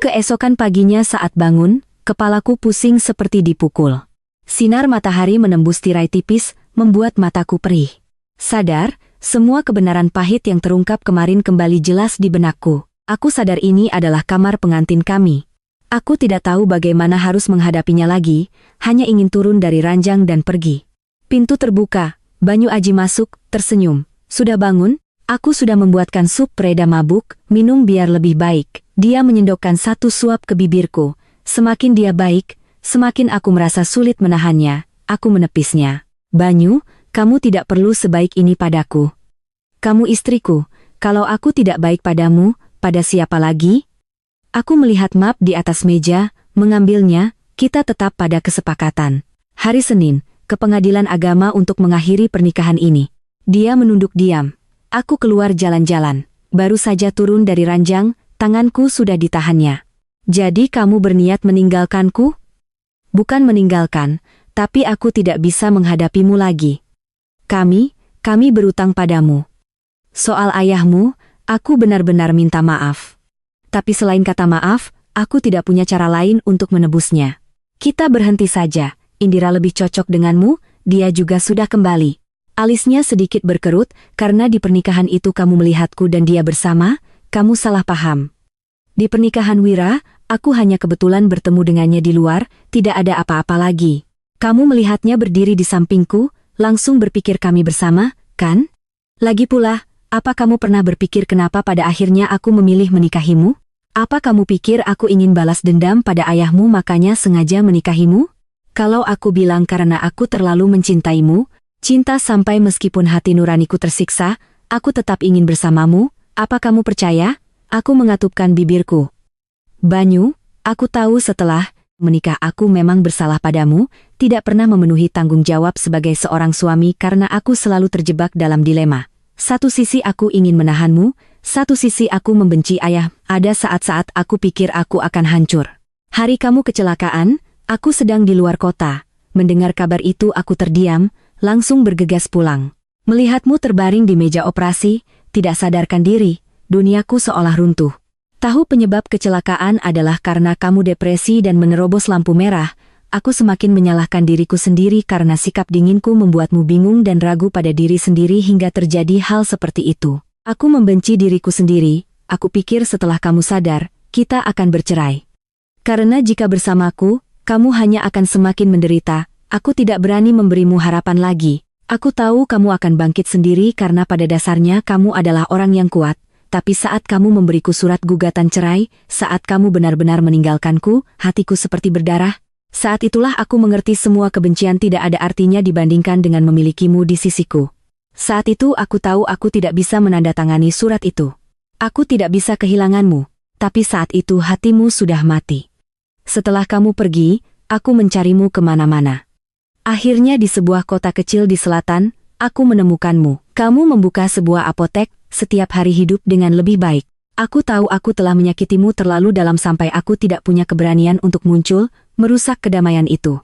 Keesokan paginya saat bangun, kepalaku pusing seperti dipukul. Sinar matahari menembus tirai tipis, membuat mataku perih. Sadar, semua kebenaran pahit yang terungkap kemarin kembali jelas di benakku. Aku sadar ini adalah kamar pengantin kami. Aku tidak tahu bagaimana harus menghadapinya lagi, hanya ingin turun dari ranjang dan pergi. Pintu terbuka, Banyu Aji masuk, tersenyum. "Sudah bangun? Aku sudah membuatkan sup pereda mabuk, minum biar lebih baik." Dia menyendokkan satu suap ke bibirku. Semakin dia baik, semakin aku merasa sulit menahannya. Aku menepisnya. "Banyu, kamu tidak perlu sebaik ini padaku. Kamu istriku, kalau aku tidak baik padamu, pada siapa lagi?" Aku melihat map di atas meja, mengambilnya, kita tetap pada kesepakatan. Hari Senin, ke pengadilan agama untuk mengakhiri pernikahan ini. Dia menunduk diam. Aku keluar jalan-jalan. Baru saja turun dari ranjang, tanganku sudah ditahannya. "Jadi kamu berniat meninggalkanku?" "Bukan meninggalkan, tapi aku tidak bisa menghadapimu lagi. Kami berutang padamu. Soal ayahmu, aku benar-benar minta maaf. Tapi selain kata maaf, aku tidak punya cara lain untuk menebusnya. Kita berhenti saja, Indira lebih cocok denganmu, dia juga sudah kembali." Alisnya sedikit berkerut, "Karena di pernikahan itu kamu melihatku dan dia bersama, kamu salah paham. Di pernikahan Wira, aku hanya kebetulan bertemu dengannya di luar, tidak ada apa-apa lagi. Kamu melihatnya berdiri di sampingku, langsung berpikir kami bersama, kan? Lagi pula, apa kamu pernah berpikir kenapa pada akhirnya aku memilih menikahimu? Apa kamu pikir aku ingin balas dendam pada ayahmu makanya sengaja menikahimu? Kalau aku bilang karena aku terlalu mencintaimu, cinta sampai meskipun hati nuraniku tersiksa, aku tetap ingin bersamamu, apa kamu percaya?" Aku mengatupkan bibirku. "Banyu, aku tahu setelah menikah aku memang bersalah padamu, tidak pernah memenuhi tanggung jawab sebagai seorang suami karena aku selalu terjebak dalam dilema. Satu sisi aku ingin menahanmu, satu sisi aku membenci ayah. Ada saat-saat aku pikir aku akan hancur. Hari kamu kecelakaan, aku sedang di luar kota. Mendengar kabar itu aku terdiam, langsung bergegas pulang. Melihatmu terbaring di meja operasi, tidak sadarkan diri, duniaku seolah runtuh. Tahu penyebab kecelakaan adalah karena kamu depresi dan menerobos lampu merah. Aku semakin menyalahkan diriku sendiri karena sikap dinginku membuatmu bingung dan ragu pada diri sendiri hingga terjadi hal seperti itu. Aku membenci diriku sendiri, aku pikir setelah kamu sadar, kita akan bercerai. Karena jika bersamaku, kamu hanya akan semakin menderita, aku tidak berani memberimu harapan lagi. Aku tahu kamu akan bangkit sendiri karena pada dasarnya kamu adalah orang yang kuat. Tapi saat kamu memberiku surat gugatan cerai, saat kamu benar-benar meninggalkanku, hatiku seperti berdarah. Saat itulah aku mengerti semua kebencian tidak ada artinya dibandingkan dengan memilikimu di sisiku. Saat itu aku tahu aku tidak bisa menandatangani surat itu. Aku tidak bisa kehilanganmu, tapi saat itu hatimu sudah mati. Setelah kamu pergi, aku mencarimu kemana-mana. Akhirnya di sebuah kota kecil di selatan, aku menemukanmu. Kamu membuka sebuah apotek, setiap hari hidup dengan lebih baik. Aku tahu aku telah menyakitimu terlalu dalam sampai aku tidak punya keberanian untuk muncul, merusak kedamaian itu.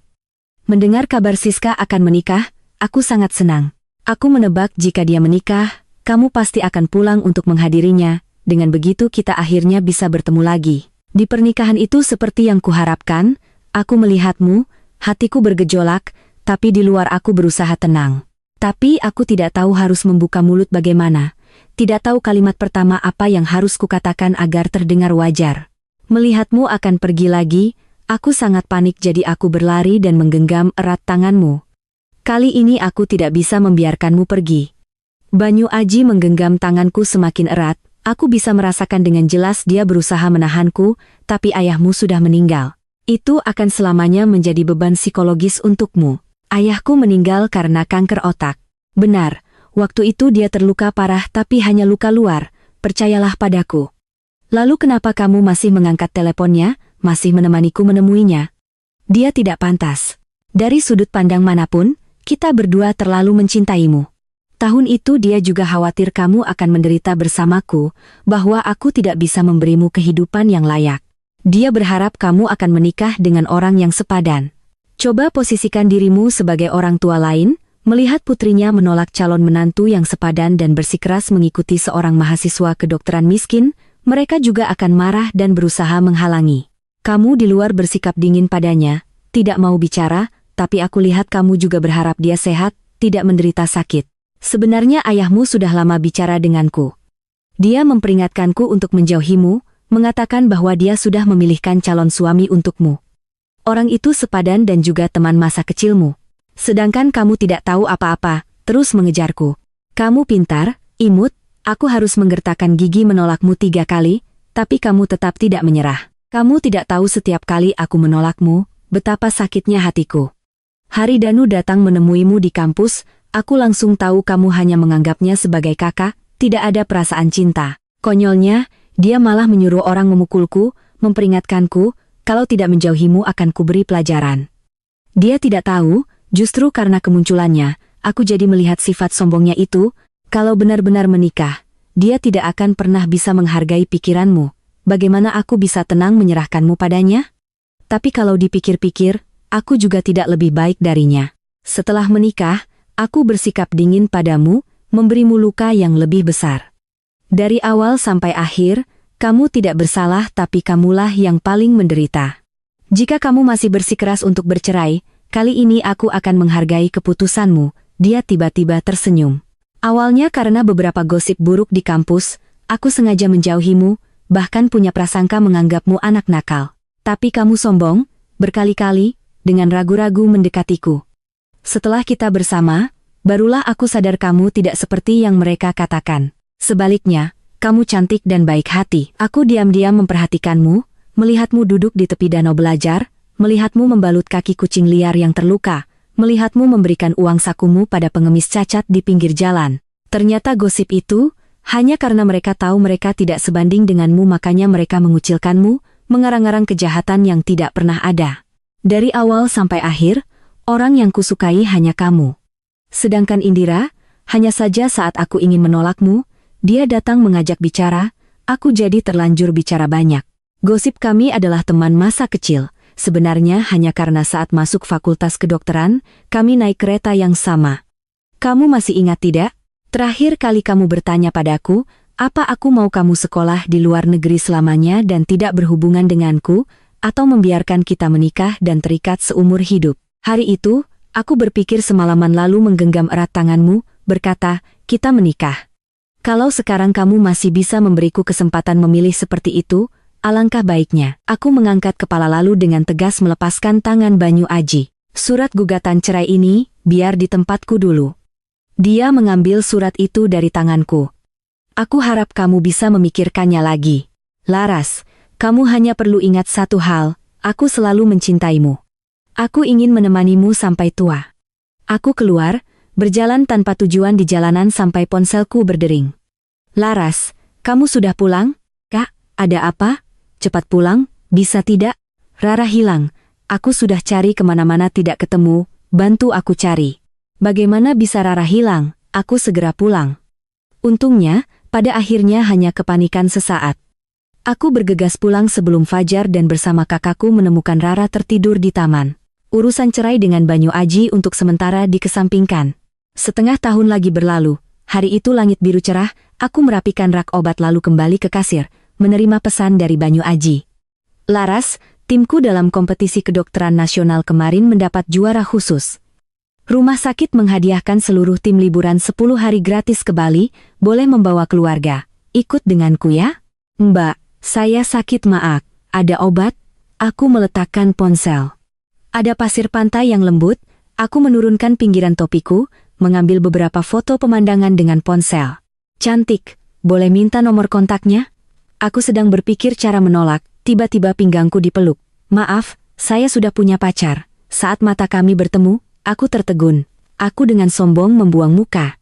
Mendengar kabar Siska akan menikah, aku sangat senang. Aku menebak jika dia menikah, kamu pasti akan pulang untuk menghadirinya, dengan begitu kita akhirnya bisa bertemu lagi. Di pernikahan itu seperti yang kuharapkan, aku melihatmu, hatiku bergejolak, tapi di luar aku berusaha tenang. Tapi aku tidak tahu harus membuka mulut bagaimana. Tidak tahu kalimat pertama apa yang harus kukatakan agar terdengar wajar. Melihatmu akan pergi lagi, aku sangat panik jadi aku berlari dan menggenggam erat tanganmu. Kali ini aku tidak bisa membiarkanmu pergi. Banyu Aji menggenggam tanganku semakin erat, aku bisa merasakan dengan jelas dia berusaha menahanku, tapi ayahmu sudah meninggal. Itu akan selamanya menjadi beban psikologis untukmu. Ayahku meninggal karena kanker otak. Benar, waktu itu dia terluka parah tapi hanya luka luar, percayalah padaku. Lalu kenapa kamu masih mengangkat teleponnya, masih menemaniku menemuinya? Dia tidak pantas. Dari sudut pandang manapun, kita berdua terlalu mencintaimu. Tahun itu dia juga khawatir kamu akan menderita bersamaku, bahwa aku tidak bisa memberimu kehidupan yang layak. Dia berharap kamu akan menikah dengan orang yang sepadan. Coba posisikan dirimu sebagai orang tua lain, melihat putrinya menolak calon menantu yang sepadan dan bersikeras mengikuti seorang mahasiswa kedokteran miskin, mereka juga akan marah dan berusaha menghalangi. Kamu di luar bersikap dingin padanya, tidak mau bicara, tapi aku lihat kamu juga berharap dia sehat, tidak menderita sakit. Sebenarnya ayahmu sudah lama bicara denganku. Dia memperingatkanku untuk menjauhimu, mengatakan bahwa dia sudah memilihkan calon suami untukmu. Orang itu sepadan dan juga teman masa kecilmu. Sedangkan kamu tidak tahu apa-apa, terus mengejarku. Kamu pintar, imut, aku harus menggertakkan gigi menolakmu 3 kali, tapi kamu tetap tidak menyerah. Kamu tidak tahu setiap kali aku menolakmu, betapa sakitnya hatiku. Hari Danu datang menemuimu di kampus, aku langsung tahu kamu hanya menganggapnya sebagai kakak, tidak ada perasaan cinta. Konyolnya, dia malah menyuruh orang memukulku, memperingatkanku, kalau tidak menjauhimu akan kuberi pelajaran. Dia tidak tahu, justru karena kemunculannya, aku jadi melihat sifat sombongnya itu, kalau benar-benar menikah, dia tidak akan pernah bisa menghargai pikiranmu. Bagaimana aku bisa tenang menyerahkanmu padanya? Tapi kalau dipikir-pikir, aku juga tidak lebih baik darinya. Setelah menikah, aku bersikap dingin padamu, memberimu luka yang lebih besar. Dari awal sampai akhir, kamu tidak bersalah tapi kamulah yang paling menderita. Jika kamu masih bersikeras untuk bercerai, kali ini aku akan menghargai keputusanmu. Dia tiba-tiba tersenyum. Awalnya karena beberapa gosip buruk di kampus, aku sengaja menjauhimu, bahkan punya prasangka menganggapmu anak nakal. Tapi kamu sombong, berkali-kali, dengan ragu-ragu mendekatiku. Setelah kita bersama, barulah aku sadar kamu tidak seperti yang mereka katakan. Sebaliknya, kamu cantik dan baik hati. Aku diam-diam memperhatikanmu, melihatmu duduk di tepi danau belajar, melihatmu membalut kaki kucing liar yang terluka, melihatmu memberikan uang sakumu pada pengemis cacat di pinggir jalan. Ternyata gosip itu, hanya karena mereka tahu mereka tidak sebanding denganmu makanya mereka mengucilkanmu, mengarang-arang kejahatan yang tidak pernah ada. Dari awal sampai akhir, orang yang kusukai hanya kamu. Sedangkan Indira, hanya saja saat aku ingin menolakmu, dia datang mengajak bicara, aku jadi terlanjur bicara banyak. Gosip kami adalah teman masa kecil, sebenarnya hanya karena saat masuk fakultas kedokteran, kami naik kereta yang sama. Kamu masih ingat tidak? Terakhir kali kamu bertanya padaku, apa aku mau kamu sekolah di luar negeri selamanya dan tidak berhubungan denganku, atau membiarkan kita menikah dan terikat seumur hidup. Hari itu, aku berpikir semalaman lalu menggenggam erat tanganmu, berkata, kita menikah. Kalau sekarang kamu masih bisa memberiku kesempatan memilih seperti itu, alangkah baiknya. Aku mengangkat kepala lalu dengan tegas melepaskan tangan Banyu Aji. Surat gugatan cerai ini, biar di tempatku dulu. Dia mengambil surat itu dari tanganku. Aku harap kamu bisa memikirkannya lagi. Laras, kamu hanya perlu ingat satu hal, aku selalu mencintaimu. Aku ingin menemanimu sampai tua. Aku keluar, berjalan tanpa tujuan di jalanan sampai ponselku berdering. Laras, kamu sudah pulang? Kak, ada apa? Cepat pulang, bisa tidak? Rara hilang, aku sudah cari kemana-mana tidak ketemu, bantu aku cari. Bagaimana bisa Rara hilang? Aku segera pulang. Untungnya, pada akhirnya hanya kepanikan sesaat. Aku bergegas pulang sebelum fajar dan bersama kakakku menemukan Rara tertidur di taman. Urusan cerai dengan Banyu Aji untuk sementara dikesampingkan. Setengah tahun lagi berlalu, hari itu langit biru cerah, aku merapikan rak obat lalu kembali ke kasir, menerima pesan dari Banyu Aji. Laras, timku dalam kompetisi kedokteran nasional kemarin mendapat juara khusus. Rumah sakit menghadiahkan seluruh tim liburan 10 hari gratis ke Bali, boleh membawa keluarga. Ikut denganku ya? Mbak, saya sakit maak. Ada obat? Aku meletakkan ponsel. Ada pasir pantai yang lembut, aku menurunkan pinggiran topiku, mengambil beberapa foto pemandangan dengan ponsel. Cantik, boleh minta nomor kontaknya? Aku sedang berpikir cara menolak, tiba-tiba pinggangku dipeluk. Maaf, saya sudah punya pacar. Saat mata kami bertemu, aku tertegun. Aku dengan sombong membuang muka.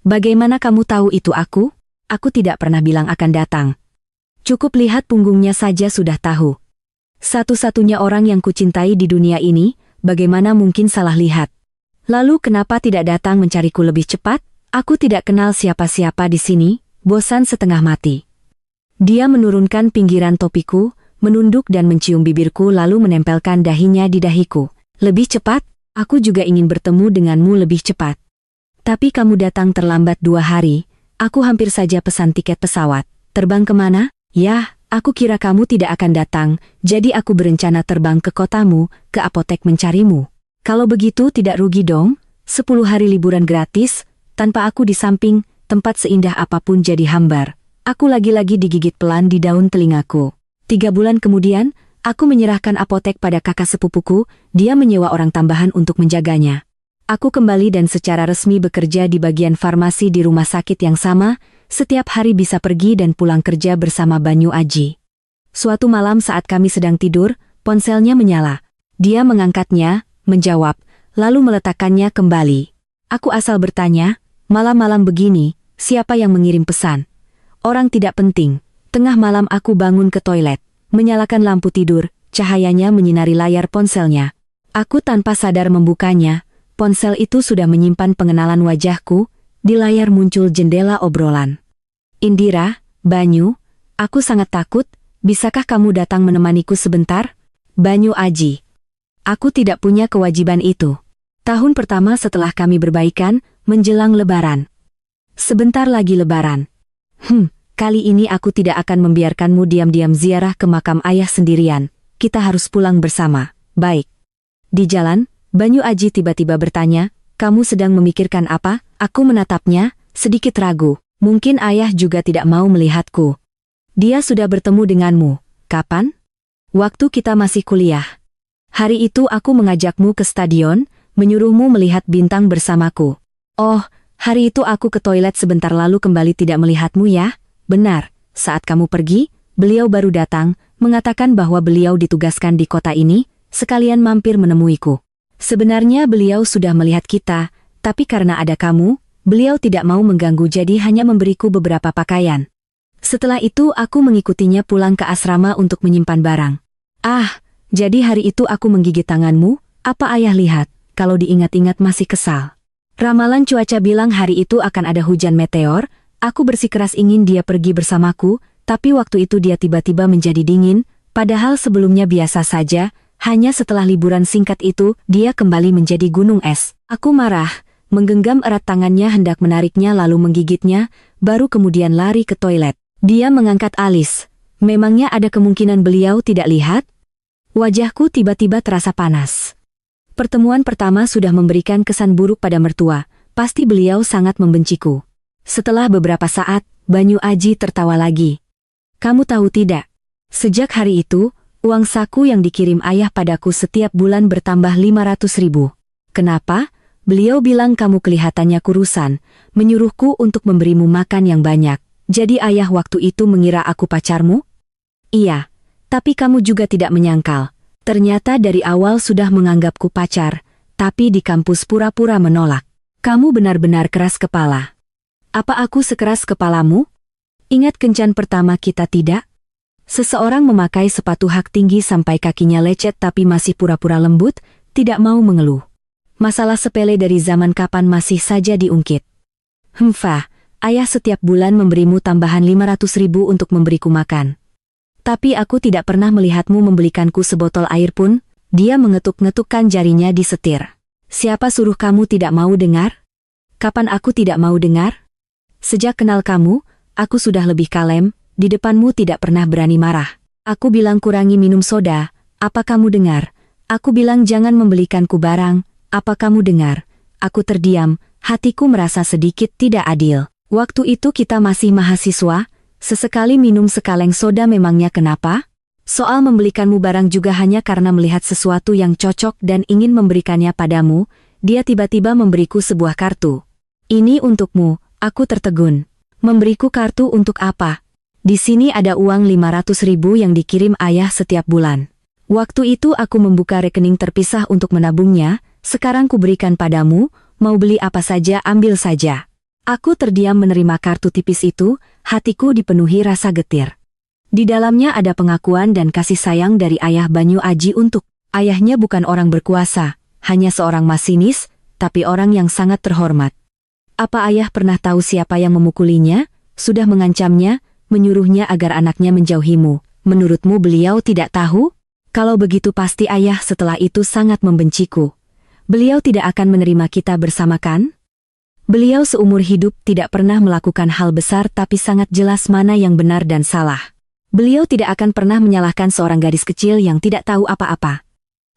Bagaimana kamu tahu itu aku? Aku tidak pernah bilang akan datang. Cukup lihat punggungnya saja sudah tahu. Satu-satunya orang yang kucintai di dunia ini, bagaimana mungkin salah lihat? Lalu kenapa tidak datang mencariku lebih cepat? Aku tidak kenal siapa-siapa di sini, bosan setengah mati. Dia menurunkan pinggiran topiku, menunduk dan mencium bibirku lalu menempelkan dahinya di dahiku. Lebih cepat? Aku juga ingin bertemu denganmu lebih cepat. Tapi kamu datang terlambat 2 hari, aku hampir saja pesan tiket pesawat. Terbang kemana? Yah, aku kira kamu tidak akan datang, jadi aku berencana terbang ke kotamu, ke apotek mencarimu. Kalau begitu tidak rugi dong? 10 hari liburan gratis, tanpa aku di samping, tempat seindah apapun jadi hambar. Aku lagi-lagi digigit pelan di daun telingaku. 3 bulan kemudian, aku menyerahkan apotek pada kakak sepupuku, dia menyewa orang tambahan untuk menjaganya. Aku kembali dan secara resmi bekerja di bagian farmasi di rumah sakit yang sama, setiap hari bisa pergi dan pulang kerja bersama Banyu Aji. Suatu malam saat kami sedang tidur, ponselnya menyala. Dia mengangkatnya, menjawab, lalu meletakkannya kembali. Aku asal bertanya, malam-malam begini, siapa yang mengirim pesan? Orang tidak penting. Tengah malam aku bangun ke toilet, menyalakan lampu tidur, cahayanya menyinari layar ponselnya. Aku tanpa sadar membukanya, ponsel itu sudah menyimpan pengenalan wajahku, di layar muncul jendela obrolan. Indira, Banyu, aku sangat takut, bisakah kamu datang menemaniku sebentar? Banyu Aji. Aku tidak punya kewajiban itu. Tahun pertama setelah kami berbaikan, menjelang Lebaran. Sebentar lagi Lebaran. Kali ini aku tidak akan membiarkanmu diam-diam ziarah ke makam ayah sendirian. Kita harus pulang bersama. Baik. Di jalan, Banyu Aji tiba-tiba bertanya, kamu sedang memikirkan apa? Aku menatapnya, sedikit ragu. Mungkin ayah juga tidak mau melihatku. Dia sudah bertemu denganmu. Kapan? Waktu kita masih kuliah. Hari itu aku mengajakmu ke stadion, menyuruhmu melihat bintang bersamaku. Oh, hari itu aku ke toilet sebentar lalu kembali tidak melihatmu ya? Benar, saat kamu pergi, beliau baru datang, mengatakan bahwa beliau ditugaskan di kota ini, sekalian mampir menemuiku. Sebenarnya beliau sudah melihat kita, tapi karena ada kamu, beliau tidak mau mengganggu jadi hanya memberiku beberapa pakaian. Setelah itu aku mengikutinya pulang ke asrama untuk menyimpan barang. Ah, jadi hari itu aku menggigit tanganmu, apa ayah lihat, kalau diingat-ingat masih kesal. Ramalan cuaca bilang hari itu akan ada hujan meteor, aku bersikeras ingin dia pergi bersamaku, tapi waktu itu dia tiba-tiba menjadi dingin, padahal sebelumnya biasa saja, hanya setelah liburan singkat itu, dia kembali menjadi gunung es. Aku marah, menggenggam erat tangannya hendak menariknya lalu menggigitnya, baru kemudian lari ke toilet. Dia mengangkat alis. Memangnya ada kemungkinan beliau tidak lihat? Wajahku tiba-tiba terasa panas. Pertemuan pertama sudah memberikan kesan buruk pada mertua, pasti beliau sangat membenciku. Setelah beberapa saat, Banyu Aji tertawa lagi. Kamu tahu tidak? Sejak hari itu, uang saku yang dikirim ayah padaku setiap bulan bertambah 500.000. Kenapa? Beliau bilang kamu kelihatannya kurusan, menyuruhku untuk memberimu makan yang banyak. Jadi ayah waktu itu mengira aku pacarmu? Iya, tapi kamu juga tidak menyangkal. Ternyata dari awal sudah menganggapku pacar, tapi di kampus pura-pura menolak. Kamu benar-benar keras kepala. Apa aku sekeras kepalamu? Ingat kencan pertama kita tidak? Seseorang memakai sepatu hak tinggi sampai kakinya lecet tapi masih pura-pura lembut, tidak mau mengeluh. Masalah sepele dari zaman kapan masih saja diungkit. Fah, ayah setiap bulan memberimu tambahan 500.000 untuk memberiku makan. Tapi aku tidak pernah melihatmu membelikanku sebotol air pun. Dia mengetuk-ngetukkan jarinya di setir. Siapa suruh kamu tidak mau dengar? Kapan aku tidak mau dengar? Sejak kenal kamu, aku sudah lebih kalem, di depanmu tidak pernah berani marah. Aku bilang kurangi minum soda, apa kamu dengar? Aku bilang jangan membelikanku barang, apa kamu dengar? Aku terdiam, hatiku merasa sedikit tidak adil. Waktu itu kita masih mahasiswa, sesekali minum sekaleng soda memangnya kenapa? Soal membelikanmu barang juga hanya karena melihat sesuatu yang cocok dan ingin memberikannya padamu, dia tiba-tiba memberiku sebuah kartu. Ini untukmu, aku tertegun. Memberiku kartu untuk apa? Di sini ada uang 500.000 yang dikirim ayah setiap bulan. Waktu itu aku membuka rekening terpisah untuk menabungnya, sekarang kuberikan padamu, mau beli apa saja ambil saja. Aku terdiam menerima kartu tipis itu, hatiku dipenuhi rasa getir. Di dalamnya ada pengakuan dan kasih sayang dari ayah Banyu Aji untuk ayahnya bukan orang berkuasa, hanya seorang masinis, tapi orang yang sangat terhormat. Apa ayah pernah tahu siapa yang memukulinya, sudah mengancamnya, menyuruhnya agar anaknya menjauhimu? Menurutmu beliau tidak tahu? Kalau begitu pasti ayah setelah itu sangat membenciku. Beliau tidak akan menerima kita bersama kan? Beliau seumur hidup tidak pernah melakukan hal besar tapi sangat jelas mana yang benar dan salah. Beliau tidak akan pernah menyalahkan seorang gadis kecil yang tidak tahu apa-apa.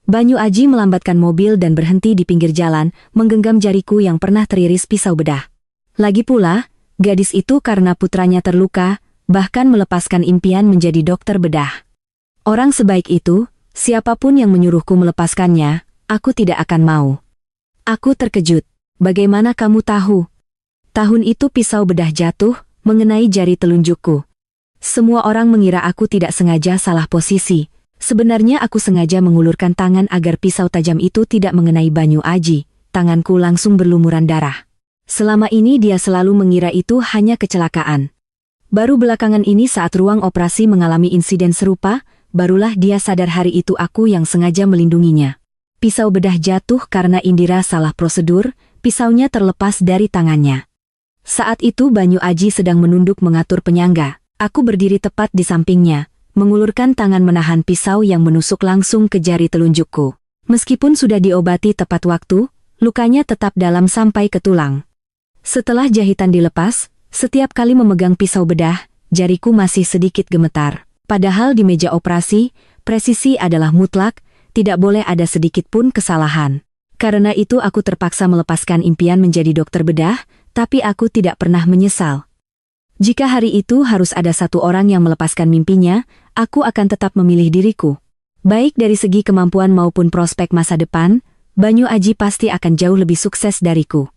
Banyu Aji melambatkan mobil dan berhenti di pinggir jalan, menggenggam jariku yang pernah teriris pisau bedah. Lagi pula, gadis itu karena putranya terluka, bahkan melepaskan impian menjadi dokter bedah. Orang sebaik itu, siapapun yang menyuruhku melepaskannya, aku tidak akan mau. Aku terkejut. Bagaimana kamu tahu? Tahun itu pisau bedah jatuh, mengenai jari telunjukku. Semua orang mengira aku tidak sengaja salah posisi. Sebenarnya aku sengaja mengulurkan tangan agar pisau tajam itu tidak mengenai Banyu Aji. Tanganku langsung berlumuran darah. Selama ini dia selalu mengira itu hanya kecelakaan. Baru belakangan ini saat ruang operasi mengalami insiden serupa, barulah dia sadar hari itu aku yang sengaja melindunginya. Pisau bedah jatuh karena Indira salah prosedur, pisaunya terlepas dari tangannya. Saat itu Banyu Aji sedang menunduk mengatur penyangga. Aku berdiri tepat di sampingnya, mengulurkan tangan menahan pisau yang menusuk langsung ke jari telunjukku. Meskipun sudah diobati tepat waktu, lukanya tetap dalam sampai ke tulang. Setelah jahitan dilepas, setiap kali memegang pisau bedah, jariku masih sedikit gemetar. Padahal di meja operasi, presisi adalah mutlak, tidak boleh ada sedikit pun kesalahan. Karena itu aku terpaksa melepaskan impian menjadi dokter bedah, tapi aku tidak pernah menyesal. Jika hari itu harus ada satu orang yang melepaskan mimpinya, aku akan tetap memilih diriku. Baik dari segi kemampuan maupun prospek masa depan, Banyu Aji pasti akan jauh lebih sukses dariku.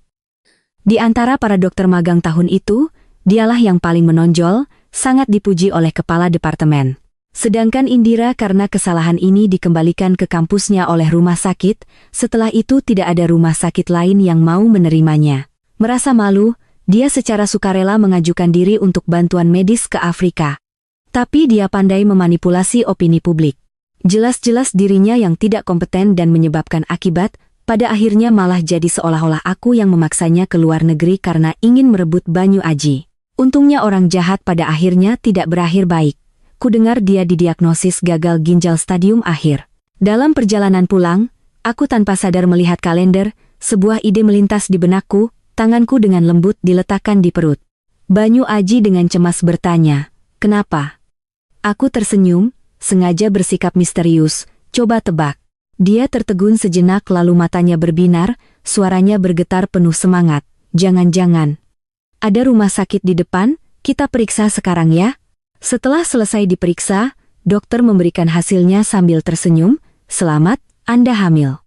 Di antara para dokter magang tahun itu, dialah yang paling menonjol, sangat dipuji oleh kepala departemen. Sedangkan Indira karena kesalahan ini dikembalikan ke kampusnya oleh rumah sakit, setelah itu tidak ada rumah sakit lain yang mau menerimanya. Merasa malu, dia secara sukarela mengajukan diri untuk bantuan medis ke Afrika. Tapi dia pandai memanipulasi opini publik. Jelas-jelas dirinya yang tidak kompeten dan menyebabkan akibat, pada akhirnya malah jadi seolah-olah aku yang memaksanya ke luar negeri karena ingin merebut Banyu Aji. Untungnya orang jahat pada akhirnya tidak berakhir baik. Kudengar dia didiagnosis gagal ginjal stadium akhir. Dalam perjalanan pulang, aku tanpa sadar melihat kalender, sebuah ide melintas di benakku. Tanganku dengan lembut diletakkan di perut. Banyu Aji dengan cemas bertanya, "Kenapa?" Aku tersenyum, sengaja bersikap misterius, "Coba tebak." Dia tertegun sejenak lalu matanya berbinar, suaranya bergetar penuh semangat, "Jangan-jangan ada rumah sakit di depan, kita periksa sekarang ya." Setelah selesai diperiksa, dokter memberikan hasilnya sambil tersenyum, "Selamat, Anda hamil."